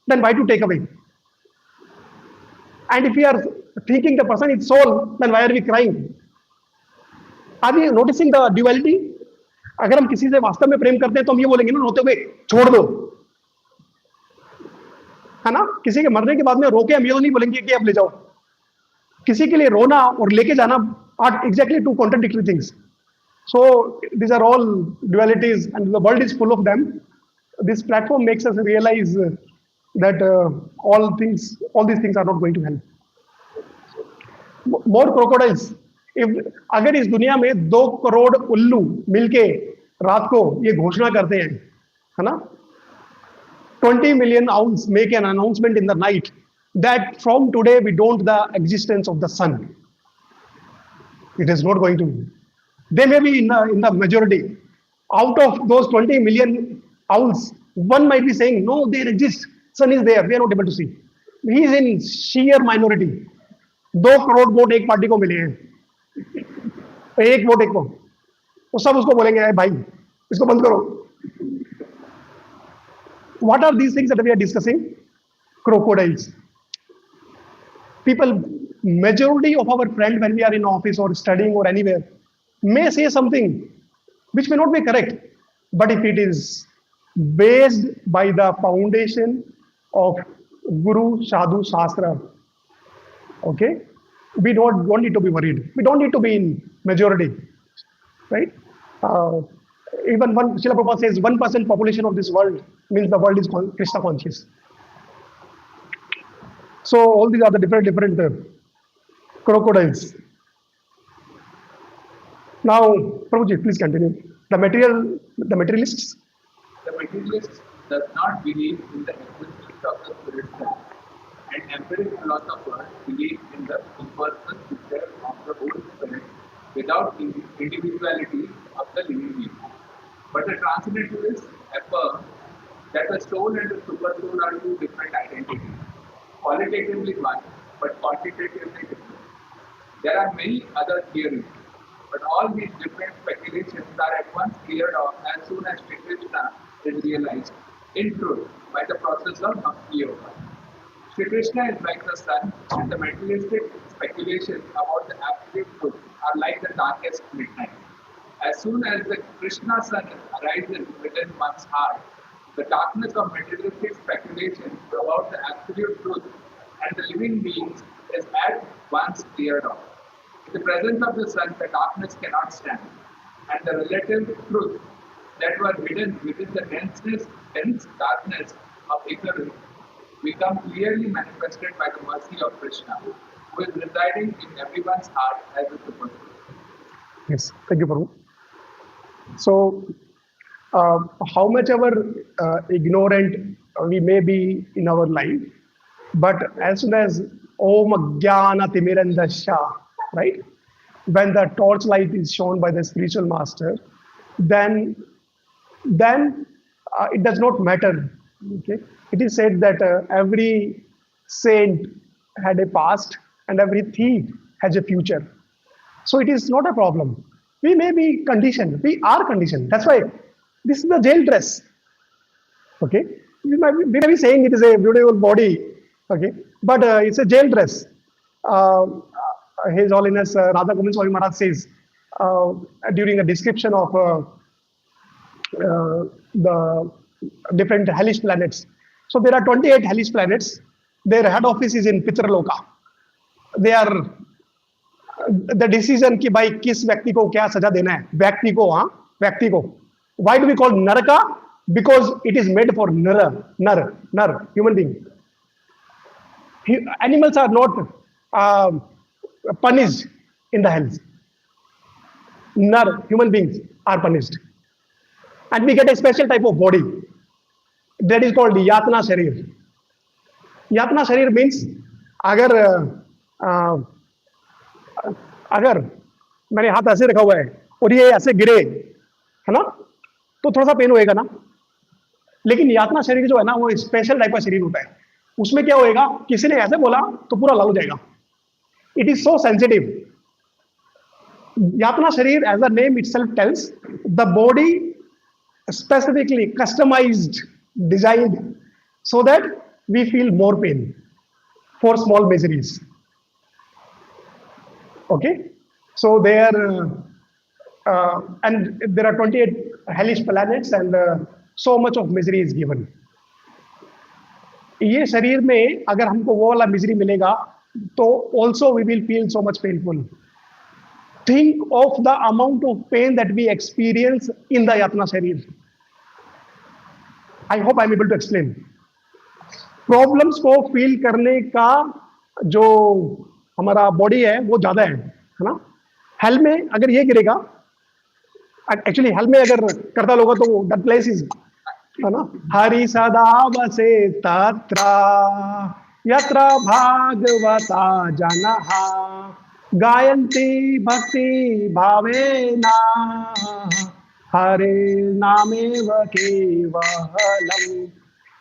then why to take away? And if we are thinking the person is soul, then why are we crying? Are we noticing the duality? अगर हम किसी से वास्तव में प्रेम करते हैं तो हम ये बोलेंगे ना रोते हुए छोड़ दो, है ना? किसी के मरने के बाद में रोके हम ये तो नहीं बोलेंगे कि अब ले जाओ. किसी के लिए रोना और लेके जाना are exactly two contradictory things. So these are all dualities, and the world is full of them. This platform makes us realize that all these things are not going to help. More crocodiles. If अगर इस दुनिया में 2 करोड़ उल्लू मिलके रात को ये घोषणा करते हैं, है ना? 20 million owls make an announcement in the night that from today we don't the existence of the sun. It is not going to. They may be in the majority. Out of those 20 million owls, one might be saying, no, they exist. Sun is there. We are not able to see. He is in sheer minority. 2 crore vote एक party को मिले हैं, एक vote एक को, वो सब उसको बोलेंगे अरे भाई इसको बंद करो. What are these things that we are discussing? Crocodiles. People, majority of our friends when we are in office or studying or anywhere may say something which may not be correct, but if it is based by the foundation of Guru, Sadhu, Shastra, okay, we don't need to be worried. We don't need to be in majority, right? Even one Srila Prabhupada says 1% population of this world means the world is Krishna conscious. So all these are the different crocodiles. Now, Prabhuji, please continue. The materialists. The materialist does not believe in the existence of the spirit self, and empiric philosophers believe in the impersonal nature of the whole spirit without individuality of the living being. But the transcendentalists affirm that the soul and the supersoul are two different identities, qualitatively one, but quantitatively different. There are many other theories, but all these different speculations are at once cleared off as soon as Sri Krishna is realized in truth by the process of Bhakti Yoga. Sri Krishna is like the sun, and the materialistic speculations about the absolute truth are like the darkest midnight. As soon as the Krishna sun arises within one's heart, the darkness of materialistic speculations about the absolute truth and the living beings is at once cleared off. In the presence of the sun, the darkness cannot stand, and the relative truth that were hidden within the dense darkness of ignorance become clearly manifested by the mercy of Krishna, who is residing in everyone's heart as a supersoul. Yes, thank you, Prabhu. So, how much ever ignorant we may be in our life, but as soon as Om Jnana Timirandasya, right? When the torchlight is shown by the spiritual master, then it does not matter. Okay, it is said that every saint had a past and every thief has a future. So it is not a problem. We may be conditioned. We are conditioned. That's why this is the jail dress. Okay, we may be saying it is a beautiful body. Okay, but it's a jail dress. His Holiness Radha Govind Swami Maharaj says during a description of the different hellish planets. So there are 28 hellish planets. Their head office is in Pitraloka. They are the decision कि भाई किस व्यक्ति को क्या सजा देना है, व्यक्ति को, हाँ, व्यक्ति को. Why do we call Naraka? Because it is made for nar, human being. Animals are not punished in the hells. Nar, human beings are punished. And we get a special type of body that is called Yatna Sharir. Yatna Sharir means अगर मैंने हाथ ऐसे रखा हुआ है और ये ऐसे गिरे, है ना, तो थोड़ा सा पेन होएगा ना. लेकिन यातना शरीर जो है ना वो स्पेशल टाइप का शरीर होता है. उसमें क्या होएगा, किसी ने ऐसे बोला तो पूरा लाल हो जाएगा. It is so sensitive. यातना शरीर, as the name itself tells, the body specifically customized, designed so that we feel more pain for small miseries. Okay, so and there are 28 hellish planets, and so much of misery is given. ये शरीर में अगर हमको वो वाला misery मिलेगा तो also we will feel so much painful. Think of the amount of pain that we experience in the यातना शरीर. I hope I am able to explain. Problems को फील करने का जो हमारा बॉडी है वो ज्यादा है ना. हेल में अगर ये गिरेगा, एक्चुअली हेल में अगर करता लोग तो दैट प्लेस इज है ना. हरि सदा बसे तत्र यत्र भागवता जनः गायन्ति भक्ति भावेना हरे नामेव केवलम.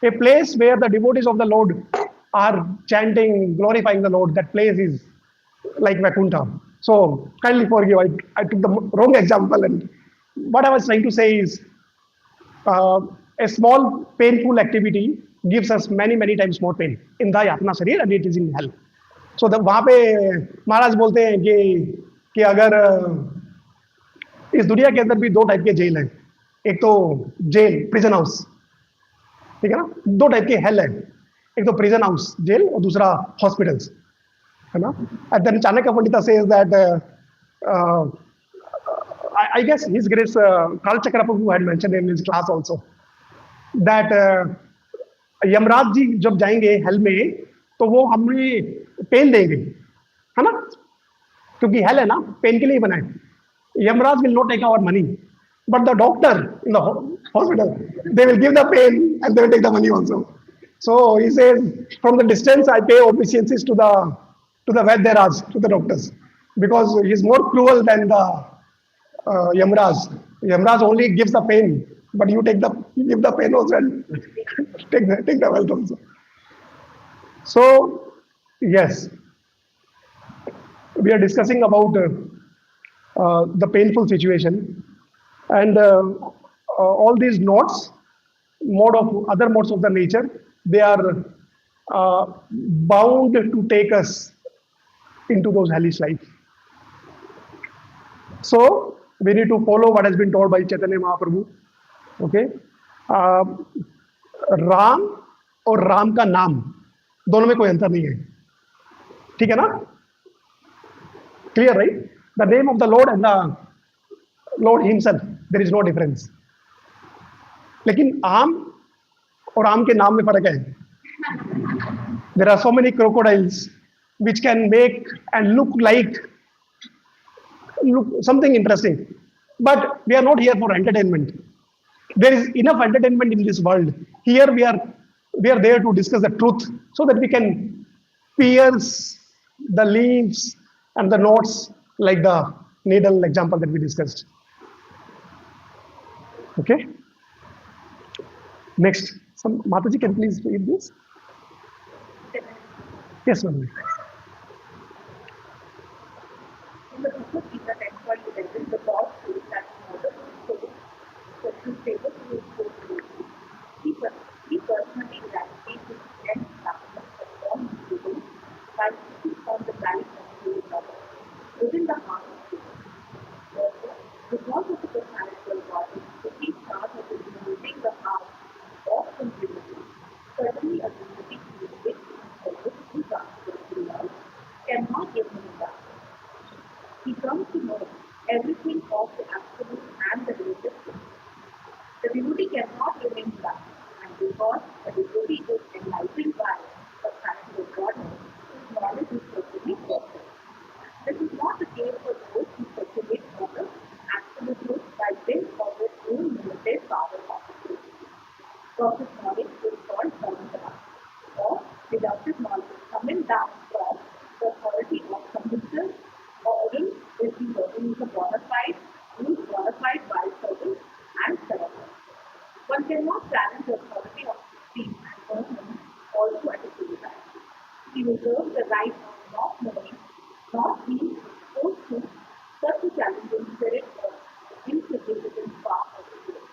A place where the devotees of the Lord are chanting, glorifying the Lord, that place is like Vaikuntha. So kindly forgive, I took the wrong example, and what I was trying to say is a small painful activity gives us many times more pain in the Yatna Sharir, and it is in hell. So वहाँ पे महाराज बोलते हैं कि अगर इस दुनिया के अंदर भी दो टाइप के जेल हैं. एक तो जेल प्रिजन हाउस, ठीक है ना. दो टाइप के हेल है, एक तो प्रिजन हाउस जेल और दूसरा हॉस्पिटल्स, है ना. And then Chanakya Pandita says that I guess his grace Karl Chakrapapu had mentioned in his class also that Yamraj ji जब जाएंगे हेल में तो वो हमें पेन देंगे, है ना, क्योंकि हेल है ना, पेन के लिए बना है. Yamraj will not take our money, but the doctor in the hospital, they will give the pain and they will take the money also. So he says, from the distance I pay obeisances to the Vaidyaraj, to the doctors, because he is more cruel than the Yamraj. Yamraj only gives the pain, but you give the pain also and take the wealth also. So yes, we are discussing about the painful situation. And all these nodes, other modes of the nature, they are bound to take us into those hellish lives. So we need to follow what has been told by Chaitanya Mahaprabhu. Okay, Ram और राम का नाम दोनों में कोई अंतर नहीं है, ठीक है ना. Clear, right? The name of the Lord and the Lord himself, there is no difference. लेकिन आम और आम के नाम में फर्क है. There are so many crocodiles which can make and look something interesting, but we are not here for entertainment. There is enough entertainment in this world. Here we are there to discuss the truth so that we can pierce the leaves and the knots like the needle example that we discussed. Okay. Next, Mataji, can please read this? Yes, ma'am. In the Bhagavad Gita temple, the Lord says that in order to show certain favor to his soul, he personally eradicates his ten sacraments upon his people by sitting on the bank of the river within the heart of the Therefore, because of the personality of God, the key start of illuminating the heart of simplicity, certainly a divinity to which service in transcendental love cannot give him that. He comes to know everything of the absolute and the relative things. The devotee cannot remain black, and because the devotee is enlightened by the personality of God, his knowledge is certainly perfect. This is not the case for those who speculate on the absolute truth by dint of their own limited power of the because his knowledge is called Parampara, or deductive knowledge coming down from the authority of conviction, or again is the person who is qualified by service and surrender. One cannot challenge the authority of speech and earn him also at the same time. He reserves the right of not knowing, not being exposed to such a challenging spirit of insignificant spark of the world.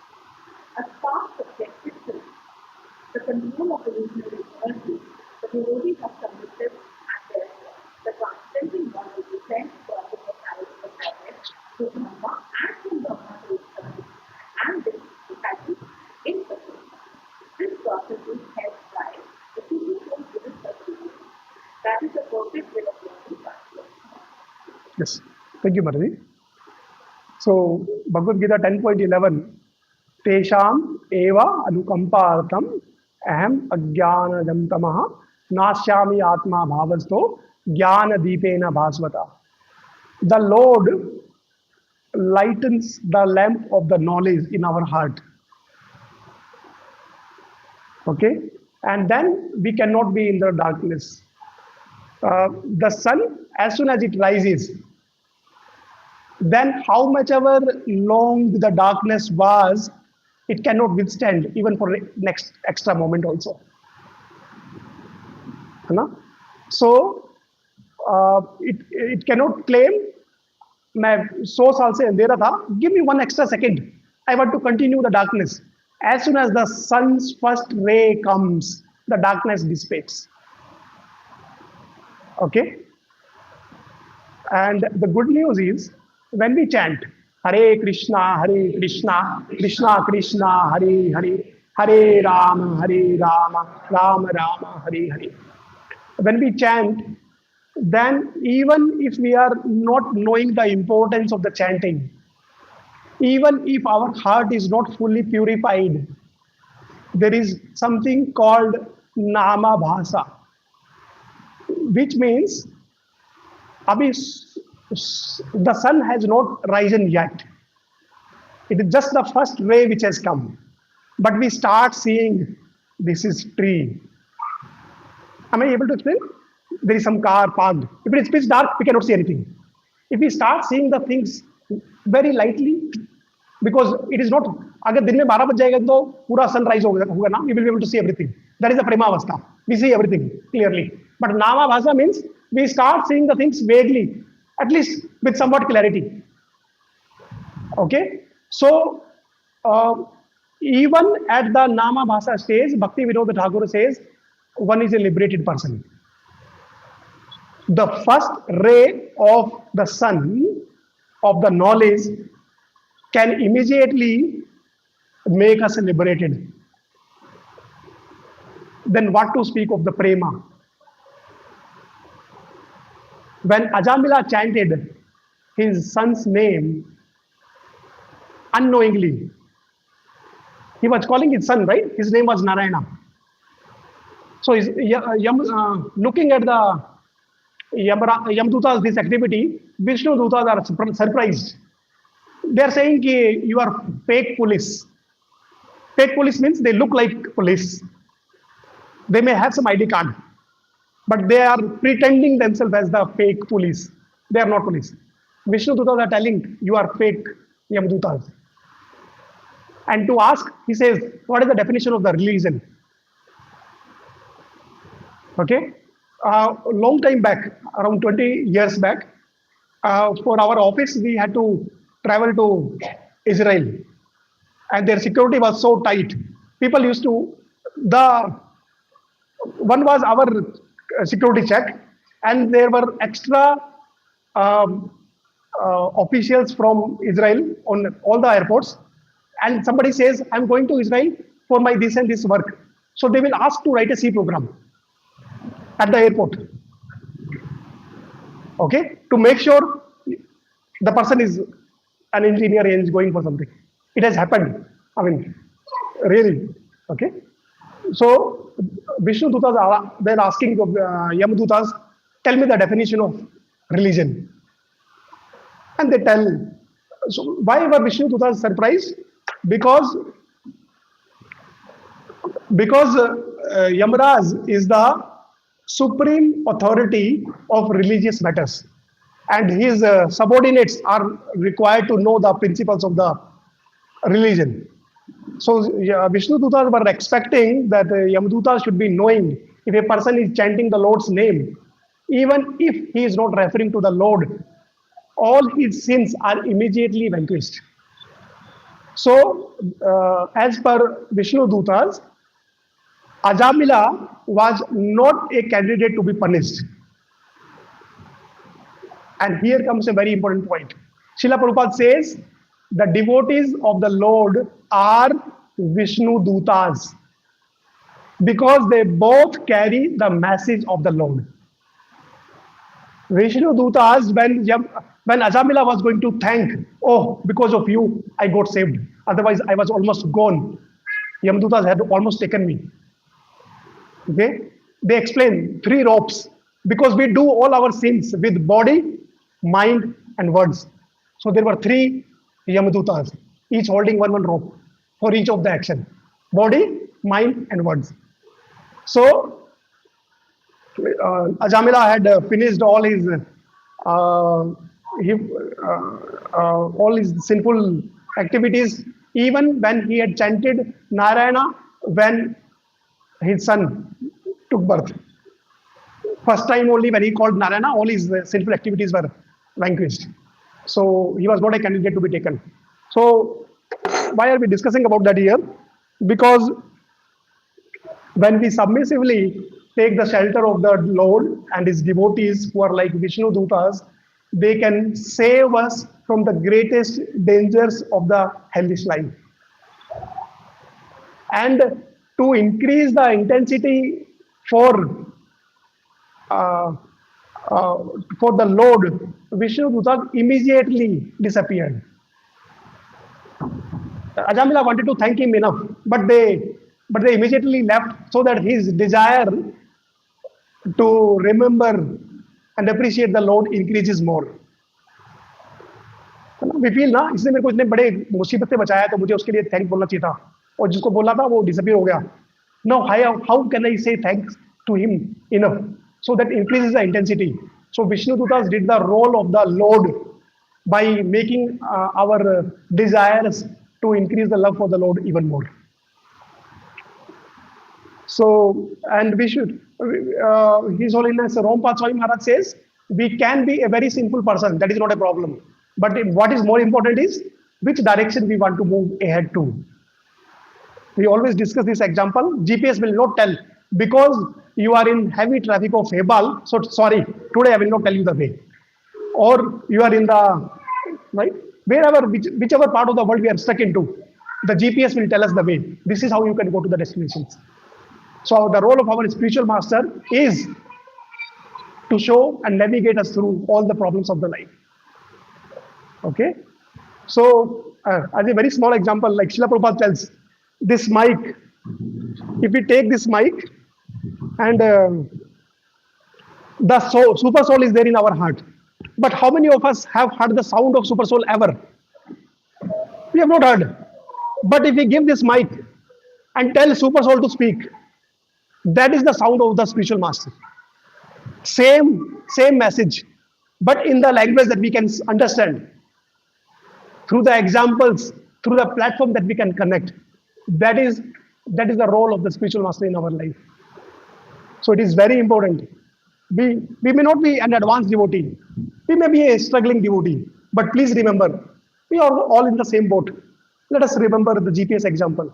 A spark subjected to the control of illusionary energy it with a global platform. Yes. Thank you, Madhuri. So, Bhagavad Gita 10.11, Tesham eva anukampartham aham ajnanajam tamaha nasyami atma bhavasto jnana deepena bhasvata. The Lord lightens the lamp of the knowledge in our heart. Okay? And then we cannot be in the darkness. The sun, as soon as it rises, then how much ever long the darkness was, it cannot withstand even for the next extra moment also. है ना? So it cannot claim मैं 100 साल से अंधेरा था, give me one extra second, I want to continue the darkness. As soon as the sun's first ray comes, the darkness dissipates. Okay? And the good news is, when we chant Hare Krishna, Krishna Krishna, Hare Hare, Hare Rama, Rama Rama, Hare Hare. When we chant, then even if we are not knowing the importance of the chanting, even if our heart is not fully purified, there is something called Nama Bhasa, which means the sun has not risen yet. It is just the first ray which has come. But we start seeing this is tree. Am I able to explain? There is some car parked. If it is pitch dark, we cannot see anything. If we start seeing the things very lightly, because it is not, अगर दिन में 12 बज जाएगा तो पूरा sunrise होगा ना, we will be able to see everything. That is the prema avastha. We see everything clearly. But Nama Bhasa means we start seeing the things vaguely, at least with somewhat clarity. Okay? So, even at the Nama Bhasa stage, Bhakti Vinod Thakur says, one is a liberated person. The first ray of the sun, of the knowledge, can immediately make us liberated. Then what to speak of the prema? When Ajamila chanted his son's name unknowingly, he was calling his son, right? His name was Narayana. So he's looking at the Yamdutas, this activity, Vishnu Dutas are surprised. They are saying you are fake police. Fake police means they look like police. They may have some ID card, but they are pretending themselves as the fake police. They are not police. Vishnu Dutas are telling you are fake Yamdutas. And to ask, he says, what is the definition of the religion? Okay? Long time back, around 20 years back, for our office, we had to travel to Israel. And their security was so tight. People used to, one was our security check, and there were extra officials from Israel on all the airports. And somebody says, I'm going to Israel for my this and this work. So they will ask to write a C program at the airport. Okay? To make sure the person is an engineer and is going for something. It has happened. I mean, really. Okay? So Vishnu Dutas are then asking Yamadutas, tell me the definition of religion. And they tell. So why were Vishnu Dutas surprised? Because Yamaraj is the supreme authority of religious matters, and his subordinates are required to know the principles of the religion. So Vishnu Dutas were expecting that Yamadutas should be knowing if a person is chanting the Lord's name, even if he is not referring to the Lord, all his sins are immediately vanquished. So, as per Vishnu Dutas, Ajamila was not a candidate to be punished. And here comes a very important point. Srila Prabhupada says, the devotees of the Lord are Vishnu Dutas because they both carry the message of the Lord. Vishnu Dutas, when Ajamila was going to thank, oh, because of you, I got saved. Otherwise, I was almost gone. Yamdutas had almost taken me. Okay? They explain 3 ropes because we do all our sins with body, mind, and words. So there were 3 Yamadutas, each holding one rope for each of the action: body, mind, and words. So Ajamila had finished uh, he, all his sinful activities, even when he had chanted Narayana when his son took birth. First time only when he called Narayana, all his sinful activities were vanquished. So he was not a candidate to be taken. So why are we discussing about that here? Because when we submissively take the shelter of the Lord and his devotees who are like Vishnu Dutas, they can save us from the greatest dangers of the hellish life. And to increase the intensity for uh, for the Lord, Vishnu Dutas immediately disappeared. Ajamila wanted to thank him enough, but they immediately left so that his desire to remember and appreciate the Lord increases more. We feel ना इसने मेरे को इतने बड़े मुसीबत से बचाया तो मुझे उसके लिए थैंक बोलना चाहिए था और जिसको बोला था वो डिसअपीयर हो गया know how can I say thanks to him enough so that increases the intensity so Vishnu दूतास did the role of the lord by making our desires to increase the love for the Lord even more. So, and we should, His Holiness Rompath Swami Maharaj says, we can be a very simple person, that is not a problem. But what is more important is which direction we want to move ahead to. We always discuss this example. GPS will not tell because you are in heavy traffic of Hebal. So, sorry, today I will not tell you the way. Or you are in the right whichever part of the world we are stuck into, the GPS will tell us the way. This is how you can go to the destinations. So the role of our spiritual master is to show and navigate us through all the problems of the life. Okay, so as a very small example, like Srila Prabhupada tells, this mic, if we take this mic and the super soul is there in our heart. But how many of us have heard the sound of super soul ever? We have not heard. But if we give this mic and tell super soul to speak, that is the sound of the spiritual master. Same message, but in the language that we can understand, through the examples, through the platform that we can connect. That is the role of the spiritual master in our life. So it is very important. We may not be an advanced devotee. We may be a struggling devotee. But please remember, we are all in the same boat. Let us remember the GPS example.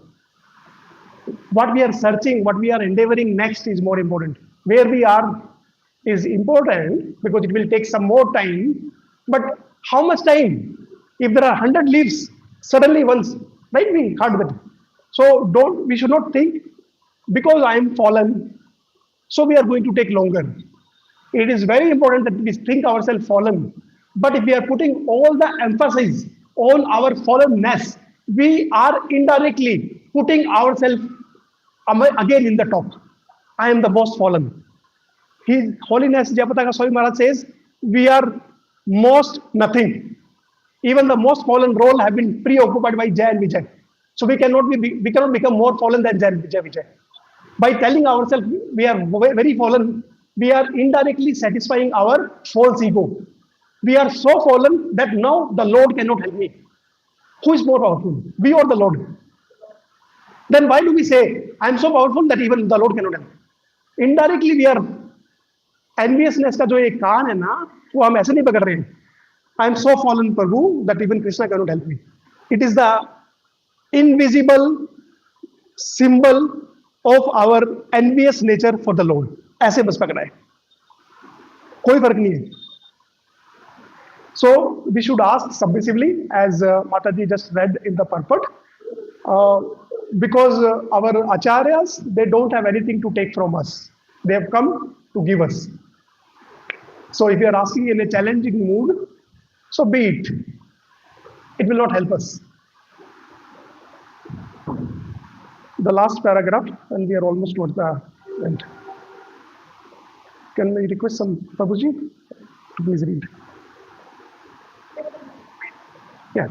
What we are searching, what we are endeavoring next is more important. Where we are is important because it will take some more time. But how much time? If there are 100 leaves, suddenly once, right? We heard that. So we should not think because I am fallen, so we are going to take longer. It is very important that we think ourselves fallen. But if we are putting all the emphasis on our fallenness, we are indirectly putting ourselves again in the top. I am the most fallen. His Holiness Jayapataka Swami Maharaj says, we are most nothing. Even the most fallen role have been preoccupied by Jay and Vijay. So we cannot become more fallen than Jay and Vijay. By telling ourselves we are very fallen, we are indirectly satisfying our false ego. We are so fallen that now the Lord cannot help me. Who is more powerful, we or the Lord? Then why do we say, I am so powerful that even the Lord cannot help? Indirectly we are enviousness का जो एक कान है ना, वो हम ऐसे नहीं पकड़ रहे हैं. I am so fallen, Prabhu, that even Krishna cannot help me. It is the invisible symbol of our envious nature for the Lord. ऐसे बस पकड़ा है, कोई फर्क नहीं है. So we should ask submissively, as Mataji just read in the purport, because our acharyas, they don't have anything to take from us. They have come to give us. So if you are asking in a challenging mood, so be it. It will not help us. The last paragraph, and we are almost towards the end. Can we request some Prabhuji to please read? Yeah.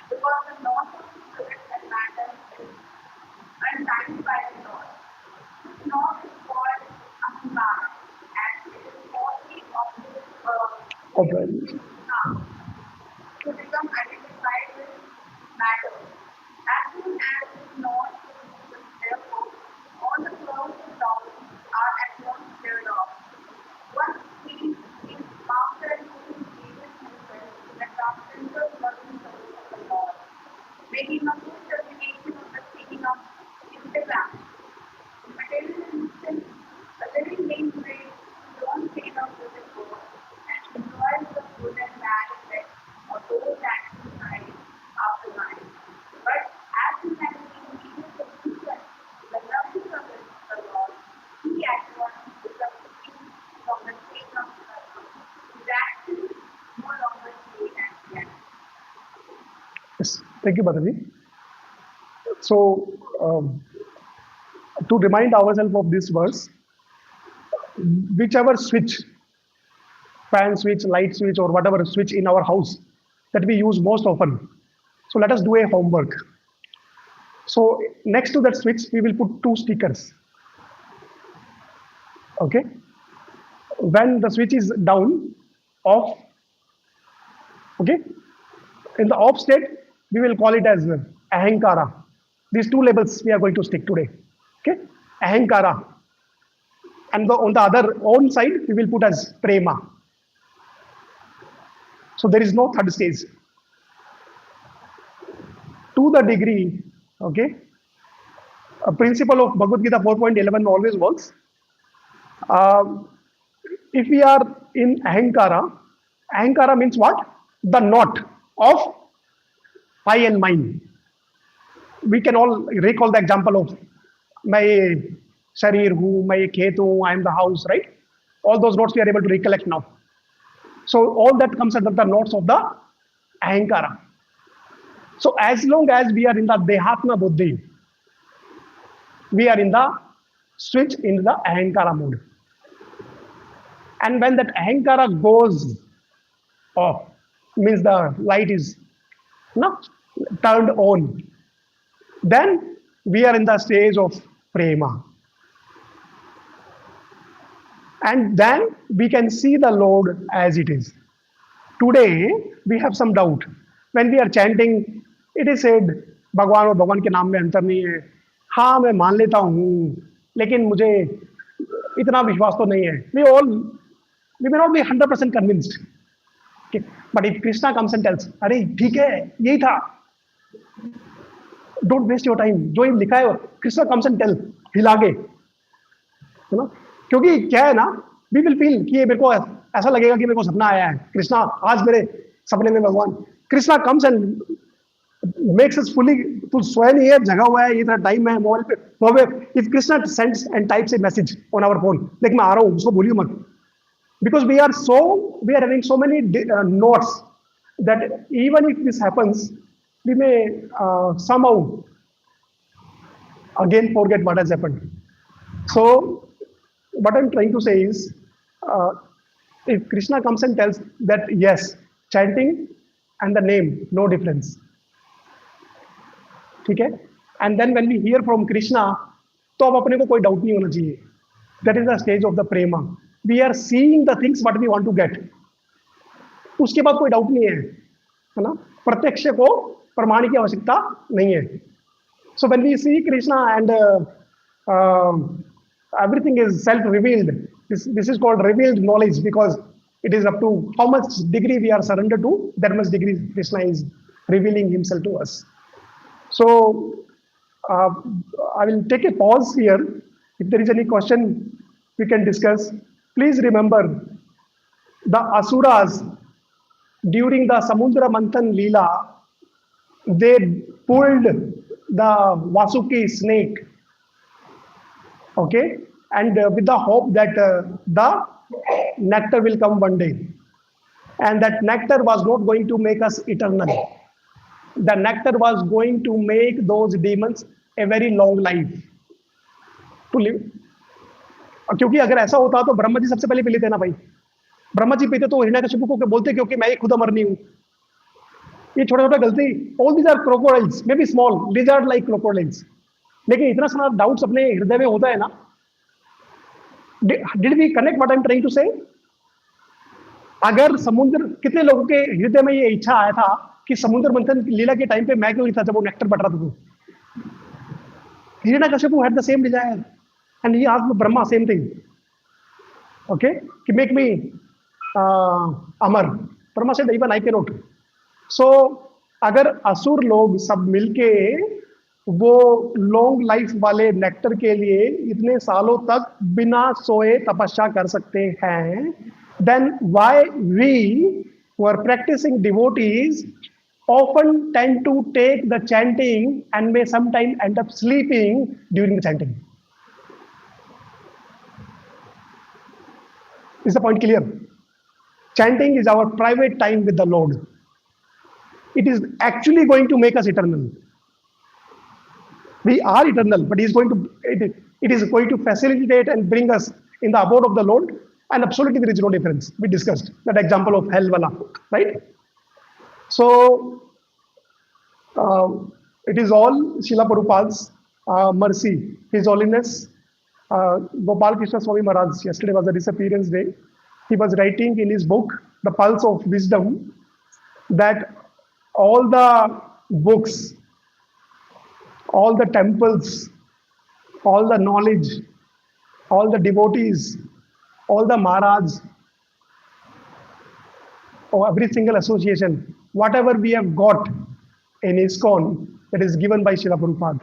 Because the north of spirit and matter is untimed by the Lord. This north is called Ahimara, and it is mostly of Open. to become identified with matter. As soon as this north is therefore, all the clouds of doubt are at once cleared off. Once he is mastered to his previous himself in the transcendental loving service of the Lord, making a full termination of the speaking of Instagram. In material instance, a living being creates his own state of living God and enjoys the good and bad effects of those actions mind after mind. But as he has been needed to himself, the loving service of the Lord, he at once becomes free from the state of karma. His actions no longer stay as yet. Yes. Thank you, Bhataji. So, to remind ourselves of this verse, whichever switch, fan switch, light switch, or whatever switch in our house that we use most often. So let us do a homework. So next to that switch, we will put two stickers. Okay. When the switch is down, off. Okay. In the off state, we will call it as ahankara. These two labels we are going to stick today. Okay. Ahankara. And on the other own side, we will put as prema. So there is no third stage. To the degree, okay, a principle of Bhagavad Gita 4.11 always works. If we are in ahankara, ahankara means what? The knot of I and mine. We can all recall the example of my sharir hu, my khet hu, I am the house, right? All those knots we are able to recollect now. So all that comes under the knots of the ahankara. So as long as we are in the dehatma buddhi, we are in the switch in the ahankara mode. And when that ahankara goes off, means the light is turned on, then we are in the stage of prema. And then we can see the Lord as it is. Today, we have some doubt. When we are chanting, it is said, भगवान और भगवान के नाम में अंतर नहीं है. हाँ, मैं मान लेता हूँ, लेकिन मुझे इतना विश्वास तो नहीं है. We may not be 100% convinced. Okay. But if Krishna comes and tells, अरे ठीक है, यही था. Don't waste your time. जो लिखा है, Krishna comes and tell, हिला के, you know? क्योंकि क्या है ना, we will feel कि ये मेरे को ऐसा लगेगा कि मेरे को सपना आया है. कृष्णा आज मेरे सपने में भगवान. Krishna comes and makes us fully, तू सोया नहीं है, जगा हुआ है, ये इतना टाइम है मोबाइल पे. If Krishna sends and types a message on our phone, like मैं आ रहा हूँ, उसको बोलियो मत. Because we are having so many notes that even if this happens, we may somehow again forget what has happened. So what I'm trying to say is, if Krishna comes and tells that yes, chanting and the name, no difference. Okay? And then when we hear from Krishna, तो अब अपने को कोई doubt नहीं होना चाहिए. That is the stage of the prema. We are seeing the things what we want to get. उसके बाद कोई doubt नहीं है ना? प्रत्यक्ष को प्रमाण की आवश्यकता नहीं है. So when we see Krishna and everything is self-revealed, this is called revealed knowledge, because it is up to how much degree we are surrendered to, that much degree Krishna is revealing himself to us. So I will take a pause here. If there is any question we can discuss. Please remember the Asuras during the Samudra Manthan Leela, they pulled the Vasuki snake Okay, and with the hope that the nectar will come one day, and that nectar was not going to make us eternal. The nectar was going to make those demons a very long life to live. क्योंकि अगर ऐसा होता तो ब्रह्मा जी सबसे पहले P लेते ना भाई. ब्रह्मा जी पीते तो हिरण्यकशिपु को बोलते क्योंकि मैं ही खुद अमरनी हूँ. ये छोटा छोटा गलती. All these are crocodiles, may be small lizard like crocodiles. लेकिन इतना सारा डाउट्स अपने हृदय में होता है ना. Did we connect what I am trying to say? अगर समुद्र, कितने लोगों के हृदय में ये इच्छा आया था कि समुद्र मंथन लीला के टाइम पे मैं क्यों नहीं था जब वो नेक्टर बट रहा था? तो Hiranyakashipu had the same desire and he asked Brahma same thing. Okay, कि make me Amar. Brahma said even I cannot. So अगर असुर लोग सब मिलके वो लॉन्ग लाइफ वाले नेक्टर के लिए इतने सालों तक बिना सोए तपस्या कर सकते हैं, then why we who are practicing devotees often tend to take the chanting and may sometimes end up sleeping during the chanting? Is the point clear? Chanting is our private time with the Lord. It is actually going to make us eternal. We are eternal, but it is going to facilitate and bring us in the abode of the Lord, and absolutely there is no difference. We discussed that example of hell wala, right? So it is all Srila Prabhupada's mercy, His Holiness Gopal Krishna Swami Maharaj. Yesterday was the disappearance day. He was writing in his book, The Pulse of Wisdom, that all the books, all the temples, all the knowledge, all the devotees, all the Maharaj, or every single association, whatever we have got in ISKCON, that is given by Srila Prabhupada.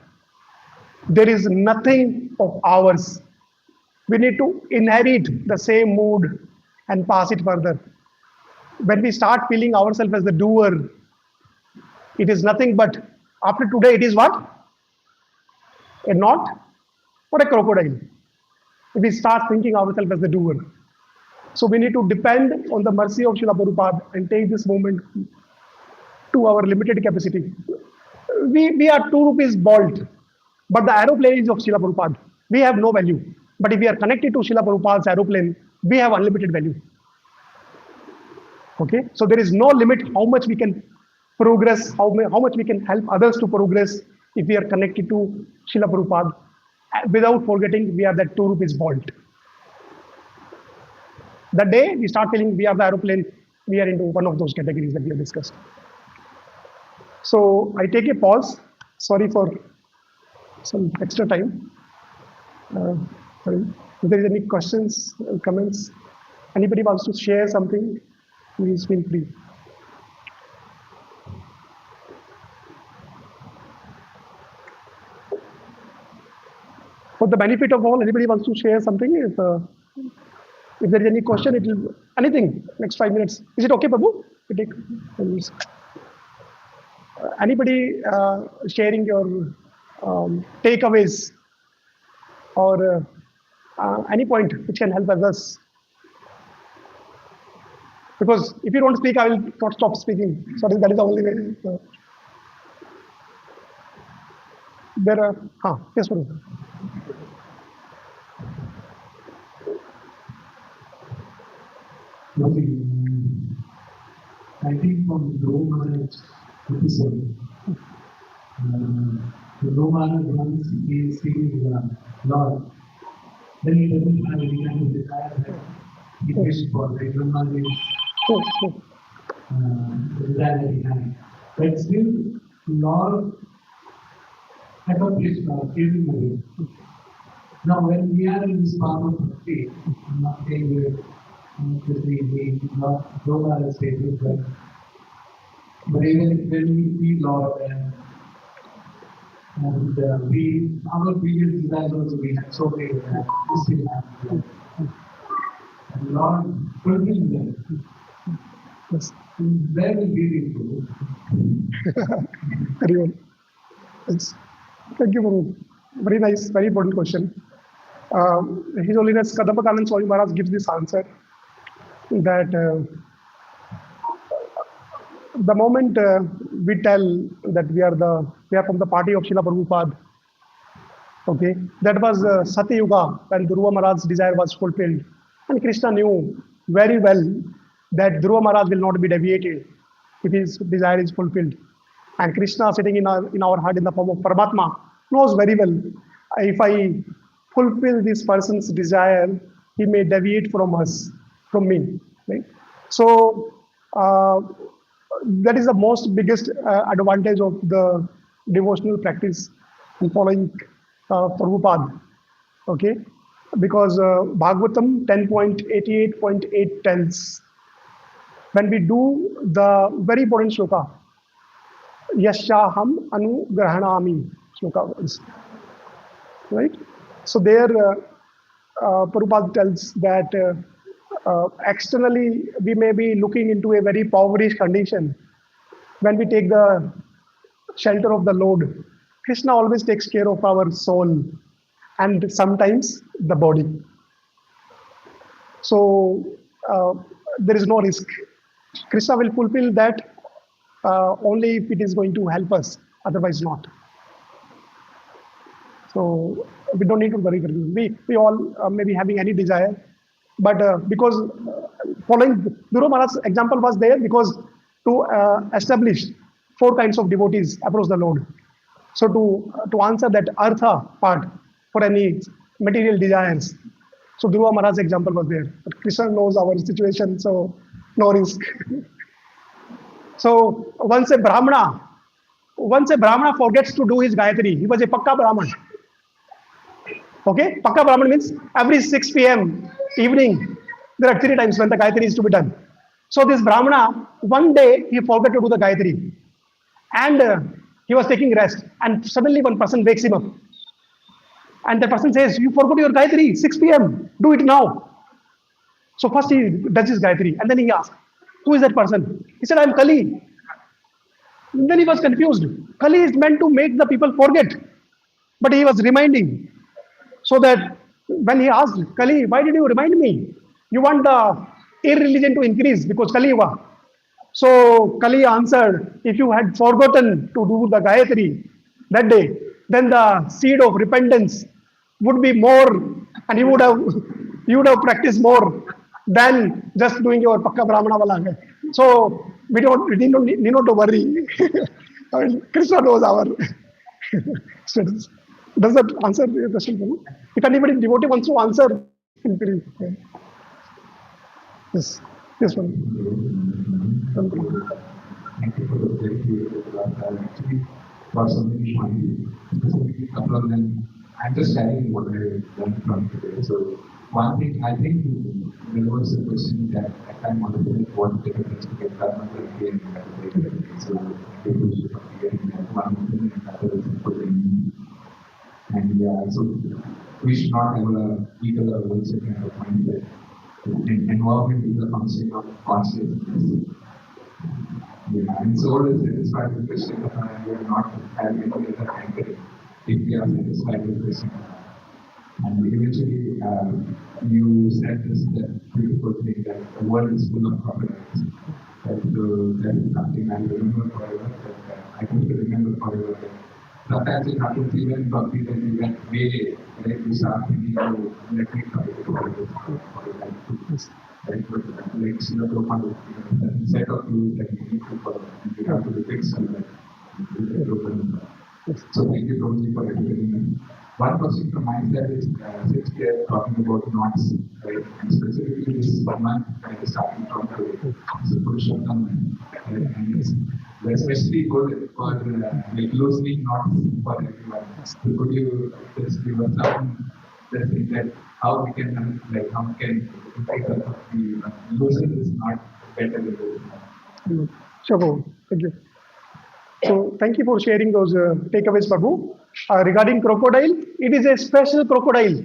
There is nothing of ours. We need to inherit the same mood and pass it further. When we start feeling ourselves as the doer, it is nothing but, after today, it is what? A knot or a crocodile. If we start thinking ourselves as the doer. So we need to depend on the mercy of Srila Prabhupada and take this moment to our limited capacity. We are 2 rupees bolt, but the aeroplane is of Srila Prabhupada. We have no value. But if we are connected to Srila Prabhupada's aeroplane, we have unlimited value. Okay, so there is no limit how much we can progress, how much we can help others to progress if we are connected to Srila Prabhupada, without forgetting we are that 2 rupees bolt. The day we start feeling we are the aeroplane, we are into one of those categories that we have discussed. So I take a pause. Sorry for some extra time. If there is any questions, comments, anybody wants to share something, please feel free. For the benefit of all, anybody wants to share something? If there is any question, it will anything. Next 5 minutes. Is it okay, Prabhu? We take 5 minutes. Anybody sharing your takeaways or any point which can help others? Because if you don't speak, I will not stop speaking. So that is the only way. There are, yes, Prabhu. I think from the Low Maharaj episode, the Low Maharaj once he is seeing the Lord, then he doesn't have any kind of desire that he wished for, like Brahma is the desire that he had. But still, Lord accomplished giving away. Now, when we are in this form of bhakti, I'm not saying we're we not know our status, but even when we see Lord and we, our previous desires also we have so many that we still have. And Lord fulfilling them. It's very beautiful. Very well. Yes. Thank you, Prabhu. Very nice, very important question. His Holiness Kadambakanand Swami Maharaj gives this answer that the moment we tell that we are from the party of Srila Prabhupada, okay, that was Sati Yuga when Dhruva Maharaj's desire was fulfilled, and Krishna knew very well that Dhruva Maharaj will not be deviated if his desire is fulfilled. And Krishna sitting in our heart in the form of Paramatma knows very well, if I fulfill this person's desire, he may deviate from me. Right? So that is the most biggest advantage of the devotional practice and following Prabhupada. Okay, because Bhagavatam 10.88.8 tells, when we do the very important shloka, Yashaham Anugrahanami shloka is, right? So there Prabhupada tells that externally we may be looking into a very impoverished condition. When we take the shelter of the Lord, Krishna always takes care of our soul and sometimes the body. So there is no risk. Krishna will fulfill that only if it is going to help us, otherwise not. So we don't need to worry. We all may be having any desire, but because following Dhruva Maharaj's example was there, because to establish 4 kinds of devotees approach the Lord. So to answer that artha part for any material desires, so Dhruva Maharaj's example was there. But Krishna knows our situation, so no risk. So once a Brahmana forgets to do his Gayatri, he was a Pakka Brahman. Okay, Pakka Brahman means every 6 p.m. evening, there are 3 times when the Gayatri is to be done. So this Brahmana, one day he forgot to do the Gayatri, and he was taking rest, and suddenly one person wakes him up. And the person says, you forgot your Gayatri, 6 p.m., do it now. So first he does his Gayatri, and then he asks, who is that person? He said, I am Kali. And then he was confused. Kali is meant to make the people forget. But he was reminding. So that when he asked, Kali, why did you remind me? You want the irreligion to increase because Kali Yuga. So Kali answered, if you had forgotten to do the Gayatri that day, then the seed of repentance would be more, and you would have practiced more than just doing your Pakka Brahmana Wala. So we need not to worry. I mean, Krishna knows our status. Does that answer your question? If anybody devotee wants to answer, yes, yes, one. Thank you for the very beautiful actually got something funny, specifically a couple of them. I'm just sharing what I learned from today. So one thing I think there was a question that I kind of wanted to make what the difference to get karma therapy and meditation. So people should be getting that one thing and other is putting. And yeah, so we should not have a eagle or vulture kind of mindset. Environment is a function of consciousness. Yeah, and soul is satisfied with Krishna, and we are not having any other anchor if we are satisfied with Krishna. And eventually, you said this beautiful thing that the world is full of crocodiles. That is something I remember forever. I could remember forever. Sometimes it happens even in Bhakti that you get way, right? You start thinking, oh, let me try to follow this. Right? But like Srila Prabhupada, the set of rules that you need to follow, and you have to repeat something. So thank you, Prabhuji, for educating me. One question from my side is, since we are talking about knots, right? And specifically this month, starting from the Purushottam, and it's especially good for like loosening knots for everyone. So could you just give us some that how we can loosen this knot better with this? Sure, thank you. So thank you for sharing those takeaways, Prabhu. Regarding crocodile, it is a special crocodile.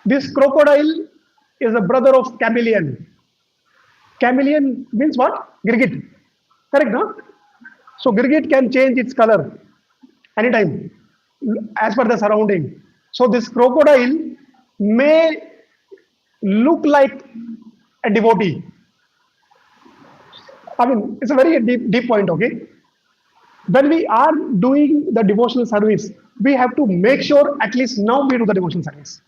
This crocodile is a brother of chameleon. Chameleon means what? Girgit. Correct, no? So girgit can change its color anytime as per the surrounding. So this crocodile may look like a devotee. I mean, it's a very deep point, okay? When we are doing the devotional service, we have to make sure at least now we do the devotional service.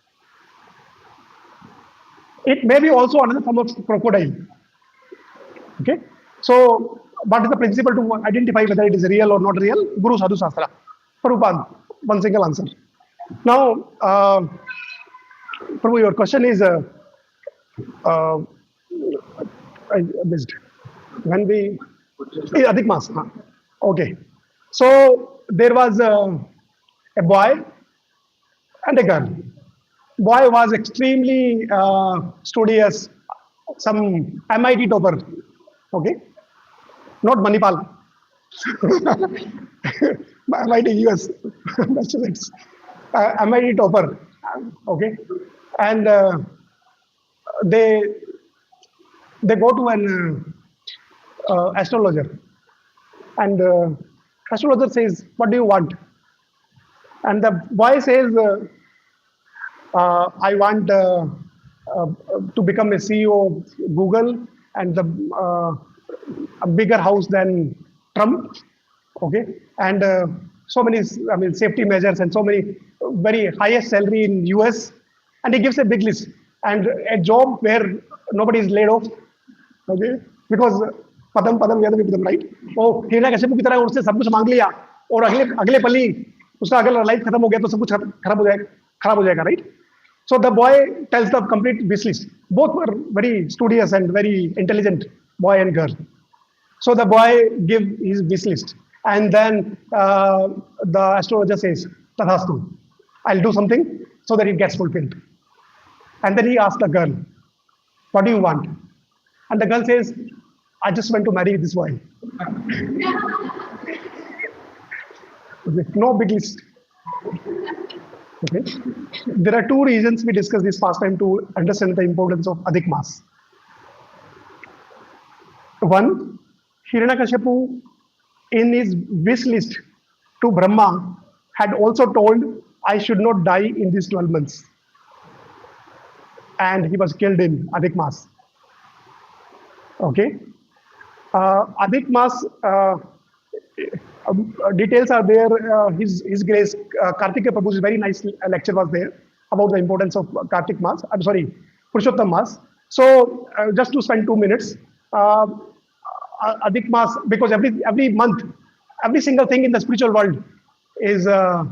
It may be also another form of crocodile. Okay? So, what is the principle to identify whether it is real or not real? Guru Sadhu Shastra. Prabhupada, one single answer. Now, Prabhu, your question is, I missed. When we, Adhik Mas. Huh? Okay. So, there was a boy and a girl. Boy was extremely studious, some MIT topper, okay? Not Manipal. MIT US, Massachusetts. MIT topper, okay? And they go to an astrologer, and astrologer says, "What do you want?" And the boy says, I want to become a CEO of Google and a bigger house than Trump, okay, and so many, I mean, safety measures and so many very highest salary in US, and he gives a big list and a job where nobody is laid off, okay, because padam padam yada vidam, right? Oh, Hiranyakashyap की तरह उससे सब कुछ मांग लिया और अगले पल ही उसका अगर लाइफ खत्म हो गया तो सब कुछ खराब हो जाएगा, right? So the boy tells the complete wish list. Both were very studious and very intelligent, boy and girl. So the boy gives his wish list, and then the astrologer says, "Tathastu, I'll do something so that it gets fulfilled." And then he asks the girl, "What do you want?" And the girl says, "I just want to marry this boy." No big list. Okay. There are two reasons we discussed this past time to understand the importance of Adhik Mas. One, Hiranyakashipu in his wish list to Brahma had also told, "I should not die in these 12 months." And he was killed in Adhik Mas. Okay. Adhik Mas details are there. His Grace Kartikeya Prabhu's very nice lecture was there about the importance of Kartik Mas. I'm sorry, Purushottam Mas. So just to spend 2 minutes, Adhik Mas, because every month, every single thing in the spiritual world is a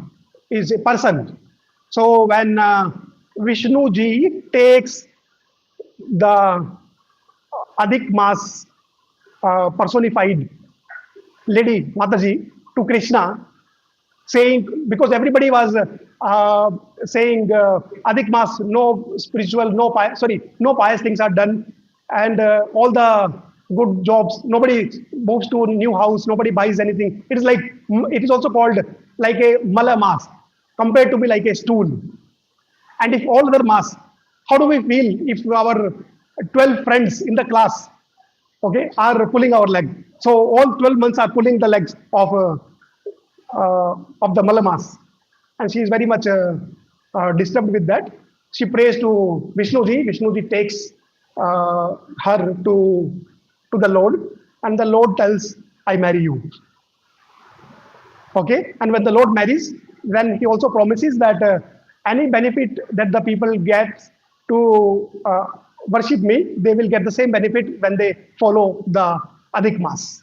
person. So when Vishnu ji takes the Adhik Mas personified lady Mataji to Krishna, saying, because everybody was saying Adhik Mas, no spiritual, no pious things are done, and all the good jobs, nobody moves to a new house, nobody buys anything. It is also called like a Mala Mas, compared to be like a stool. And if all other Mas, how do we feel if our 12 friends in the class, okay, are pulling our leg? So all 12 months are pulling the legs of the Malamas, and she is very much disturbed with that. She prays to Vishnuji. Vishnuji takes her to the Lord, and the Lord tells, "I marry you." Okay, and when the Lord marries, then he also promises that any benefit that the people get to worship me, they will get the same benefit when they follow the Adhik Mas.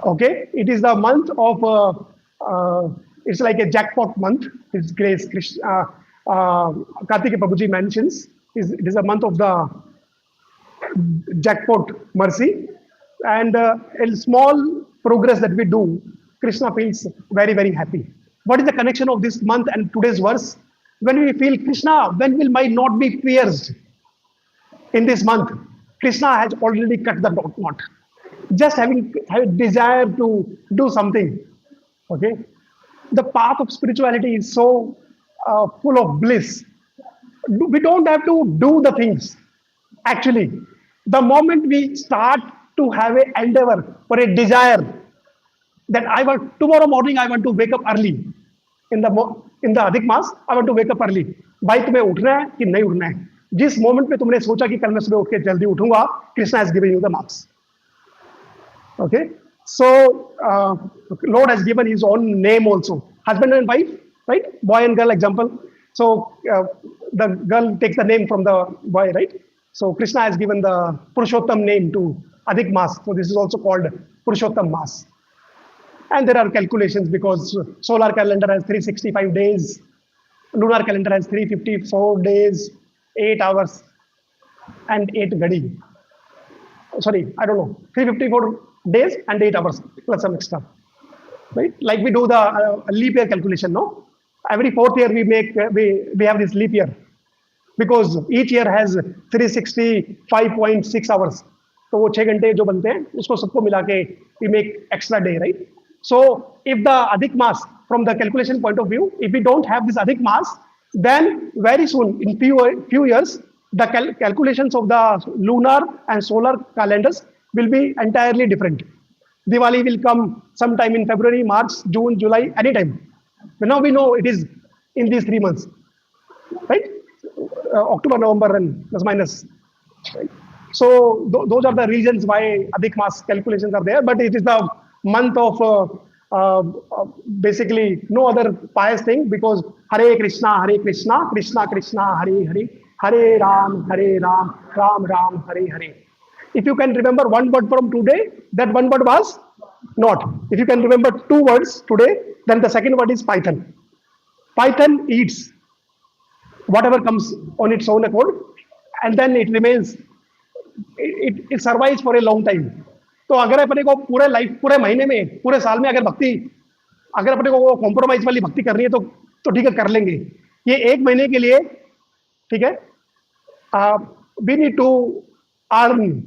Okay, it is the month of, it's like a jackpot month. His Grace Kartikeya Prabhuji mentions, it is a month of the jackpot mercy. And a small progress that we do, Krishna feels very, very happy. What is the connection of this month and today's verse? When we feel, Krishna, when will my knot be pierced? In this month, Krishna has already cut the knot. Just having desire to do something. Okay, the path of spirituality is so full of bliss. We don't have to do the things. Actually, the moment we start to have an endeavor or a desire that tomorrow morning I want to wake up early in the Adhik Mas, I want to wake up early. भाई तुम्हें उठना है कि नहीं उठना है. जिस moment में तुमने सोचा कि कल मैं सुबह उठ के जल्दी उठूंगा, Krishna has given you the marks. Okay, so Lord has given his own name also. Husband and wife, right? Boy and girl example. So the girl takes the name from the boy, right? So Krishna has given the Purushottam name to Adhik Maas. So this is also called Purushottam Maas. And there are calculations because solar calendar has 365 days, lunar calendar has 354 days, 8 hours, and 8 gadi. Sorry, I don't know, 354 days and 8 hours plus some extra, right? Like we do the leap year calculation, no? Every fourth year we make we have this leap year because each year has 365.6 hours. तो वो 6 घंटे जो बनते हैं उसको सबको मिला के we make extra day, right? So if the Adhik Maas, from the calculation point of view, if we don't have this Adhik Maas, then very soon in few years the calculations of the lunar and solar calendars will be entirely different. Diwali will come sometime in February, March, June, July, anytime. But now we know it is in these 3 months, right? October, November, and plus minus. Right? So those are the reasons why Adhik Maas calculations are there. But it is the month of basically no other pious thing because Hare Krishna, Krishna Krishna, Hare Hare, Hare Ram, Ram Ram, Hare Hare. If you can remember one word from today, that one word was not. If you can remember 2 words today, then the second word is Python. Python eats whatever comes on its own accord, and then it remains, it survives for a long time. तो अगर अपने को पूरे life, पूरे महीने में, पूरे साल में अगर भक्ति, अगर अपने को कॉम्प्रोमाइज वाली भक्ति करनी है तो ठीक है, कर लेंगे. ये 1 महीने के लिए, ठीक है, we need to earn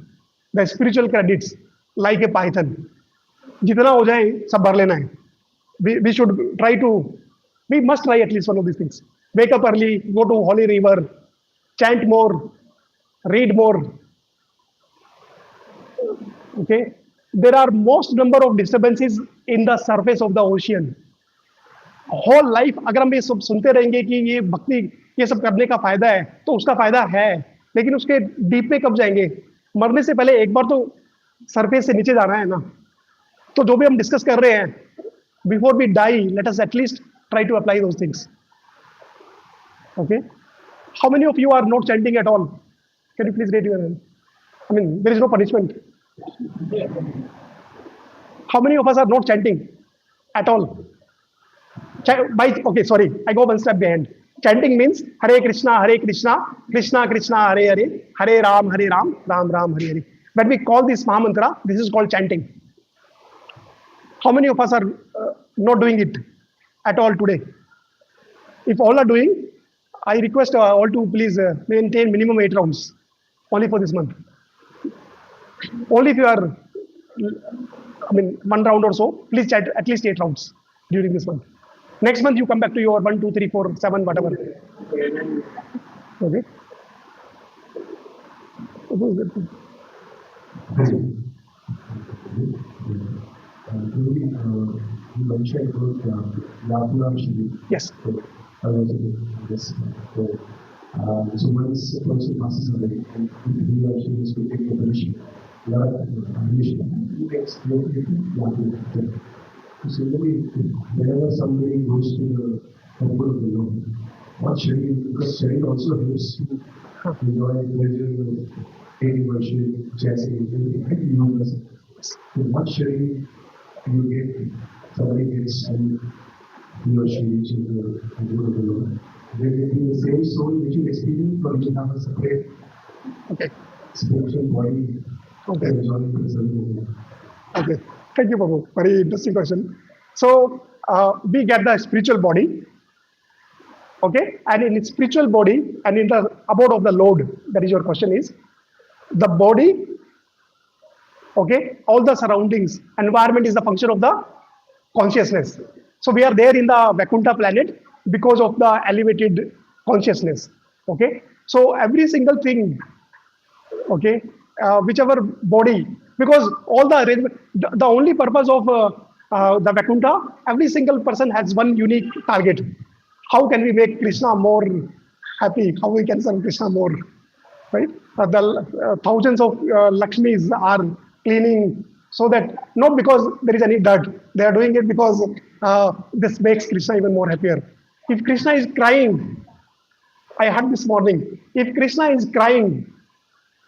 the spiritual credits like a python. जितना हो जाए सब भर लेना है. We should try to, we must try at least one of these things. Wake up early, go to holy river, chant more, read more. Okay, there are most number of disturbances in the surface of the ocean. Whole life अगर हम ये सब सुनते रहेंगे कि ये भक्ति, ये सब करने का फायदा है, तो उसका फायदा है, लेकिन उसके डीप में कब जाएंगे? मरने से पहले एक बार तो सरफेस से नीचे जाना है ना. तो जो भी हम डिस्कस कर रहे हैं, before we die, let us at least try to apply those things. Okay, how many of you are not chanting at all? Can you please raise your hand? I mean, there is no punishment. How many of us are not chanting at all? Okay, sorry, I go one step behind. Chanting means Hare Krishna, Krishna Krishna, Hare Hare, Hare Ram, Ram Ram, Hare Hare. When we call this Mahamantra, this is called chanting. How many of us are not doing it at all today? If all are doing, I request all to please maintain minimum 8 rounds only for this month. Only if you are, I mean, 1 round or so, please chant at least 8 rounds during this month. Next month you come back to your 1, 2, 3, 4, 7, whatever. Okay. You mentioned about Lapula. Yes. Yes. So once a person passes away, and he or she is to take the permission, he takes Lapula. So similarly, whenever somebody goes to the temple of the Lord, what sharing, because sharing also helps to enjoy pleasure of daily worship, chanting, everything, right? So what sharing you get, somebody gets and he or she reaches the temple of the Lord. They get the same soul which you experience, but you have a separate spiritual body. Okay. Enjoying the service. Okay. Thank you, Babu. Very interesting question. So we get the spiritual body, okay, and in its spiritual body and in the abode of the Lord, that is your question is, the body, okay, all the surroundings, environment is the function of the consciousness. So we are there in the Vaikuntha planet because of the elevated consciousness, okay. So every single thing, okay, whichever body, because all the arrangement, the only purpose of the Vaikuntha, every single person has one unique target. How can we make Krishna more happy how we can serve Krishna more, right? The thousands of Lakshmis are cleaning so that not because there is any dirt, they are doing it because this makes Krishna even more happier. If Krishna is crying, I heard this morning, if Krishna is crying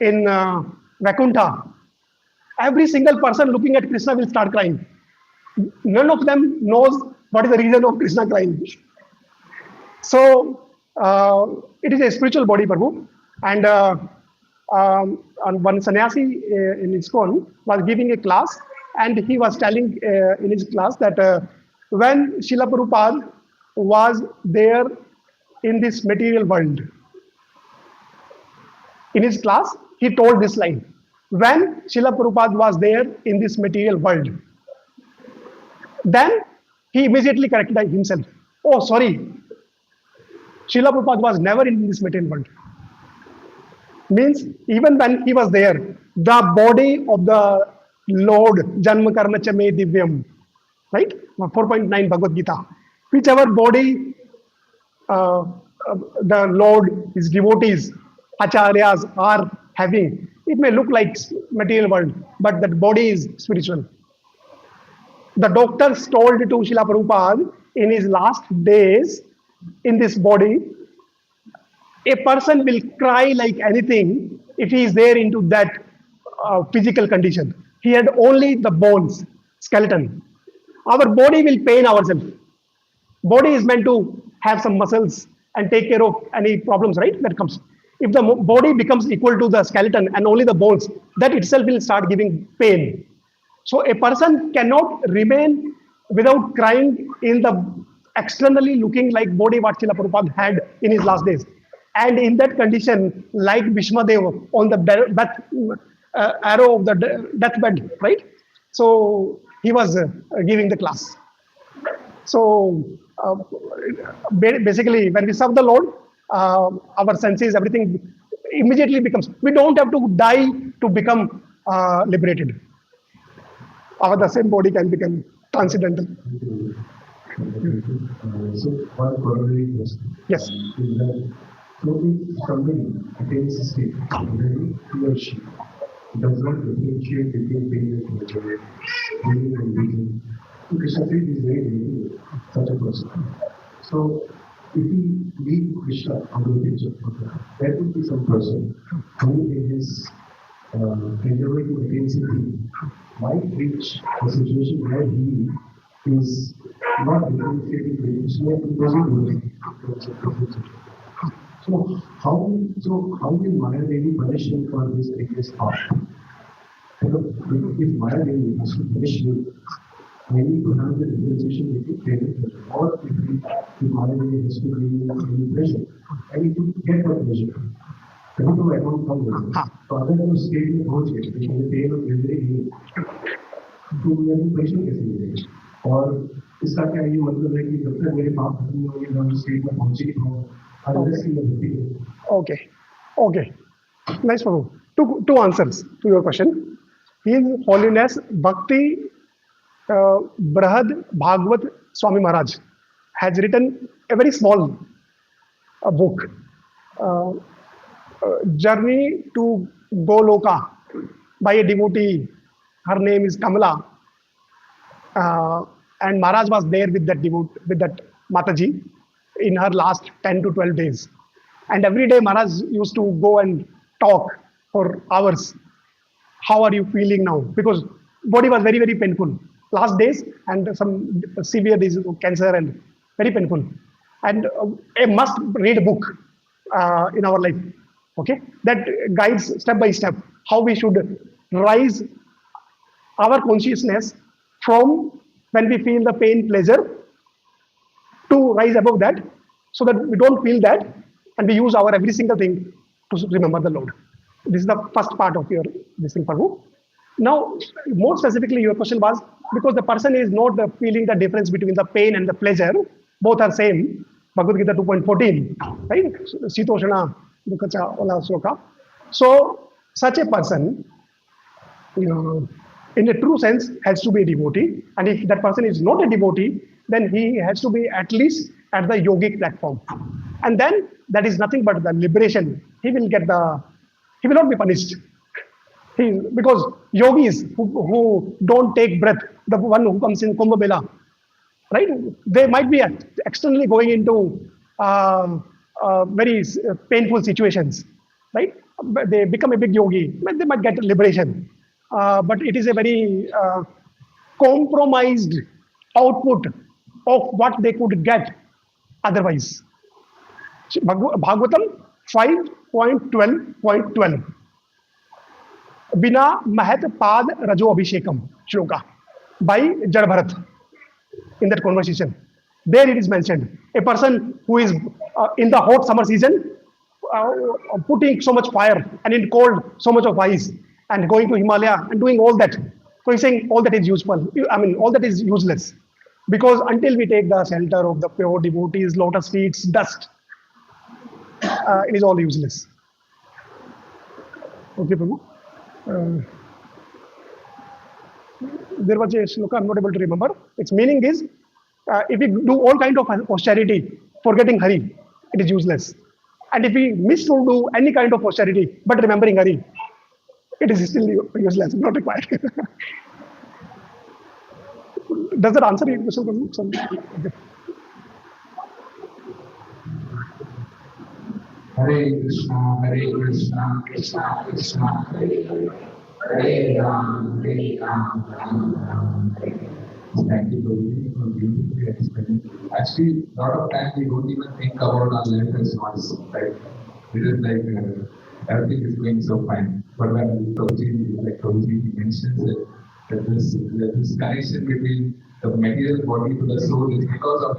in Vaikuntha, every single person looking at Krishna will start crying. None of them knows what is the reason of Krishna crying. So it is a spiritual body, Prabhu. And one sannyasi in ISKCON was giving a class, and he was telling in his class that when Srila Prabhupada was there in this material world, in his class, he told this line. When Srila Prabhupada was there in this material world, then he immediately corrected himself. Oh, sorry. Srila Prabhupada was never in this material world. Means even when he was there, the body of the Lord, Janma Karma Chame Divyam, right? 4.9 Bhagavad Gita. Whichever body the Lord, his devotees, acharyas are having, it may look like material world, but that body is spiritual. The doctors told to Srila Prabhupada in his last days in this body, a person will cry like anything if he is there into that physical condition. He had only the bones, skeleton. Our body will pain ourselves. Body is meant to have some muscles and take care of any problems, right? That comes. If the body becomes equal to the skeleton and only the bones, that itself will start giving pain. So a person cannot remain without crying in the externally looking like body what Srila Prabhupada had in his last days. And in that condition, like Bhishmadev on the arrow of the deathbed, right? So he was giving the class. So basically, when we serve the Lord, our senses, everything immediately becomes, we don't have to die to become liberated. The same body can become transcendental. So one corollary question. Yes. Is that so if somebody attains a state where he or she does not differentiate between pain and pleasure, healing and reason, so Krishna says is very dangerous, such a person. So if we leave Krishna out of the picture, there would be some person who in his endeavor to attain samadhi might reach a situation where he is not differentiating between Krishna and doesn't. So how will Maya Devi punish him for this previous thought? If Maya Devi has to punish you, maybe to have the differentiation between pain and pleasure, or if Maya Devi has to give you any pleasure, and you could get that pleasure. कभी तो account कम हो जाए तो अगर हम state में पहुंच गए तो हमें पेन और प्लेजर ही तो मुझे प्रेशर कैसे मिलेगा और इसका क्या ये मतलब है कि जब तक मेरे पाप खत्म नहीं होंगे हम स्टेट में पहुंचे ही हो Okay. Nice, Prabhu. Two answers to your question. His Holiness Bhakti Brahad Bhagavad Swami Maharaj has written a very small book, Journey to Goloka, by a devotee. Her name is Kamala, and Maharaj was there with that Mataji in her last 10 to 12 days. And every day Maharaj used to go and talk for hours. How are you feeling now? Because body was very, very painful. Last days and some severe disease of cancer and very painful. And a must read book in our life. Okay, that guides step by step how we should rise our consciousness from when we feel the pain, pleasure, to rise above that, so that we don't feel that, and we use our every single thing to remember the Lord. This is the first part of your this thing, Prabhu. Now, more specifically, your question was because the person is not feeling the difference between the pain and the pleasure. Both are same. Bhagavad Gita 2.14, right? Sitoshana Dukacha Ola Sloka. So, such a person, in a true sense, has to be a devotee. And if that person is not a devotee, then he has to be at least at the yogic platform. And then that is nothing but the liberation. He will not be punished. Because yogis who don't take breath, the one who comes in Kumbh Mela, right? They might be externally going into very painful situations, right? But they become a big yogi, but they might get liberation. But it is a very compromised output of what they could get otherwise. Bhagavatam 5.12.12. Bina Mahat Pad Rajo Abhishekam Shloka by Jad Bharat. In that conversation, there it is mentioned. A person who is in the hot summer season, putting so much fire, and in cold so much of ice, and going to Himalaya and doing all that. So he's saying all that is useful. I mean, all that is useless. Because until we take the shelter of the pure devotees, lotus feet, dust, it is all useless. Okay, Prabhu. There was a shloka, I'm not able to remember. Its meaning is, if we do all kind of austerity, forgetting Hari, it is useless. And if we miss to do any kind of austerity, but remembering Hari, it is still useless, not required. Does that answer your question? Okay. Hare Krishna, Krishna Krishna, Hare Hare, Hare Ram, Ram Ram, Hare Hare. Thank you for beautifully explaining. Actually, a lot of times we don't even think about our life as once, right? It is like everything is going so fine. But when Prabhuji mentions that this connection between the material body to the soul is because of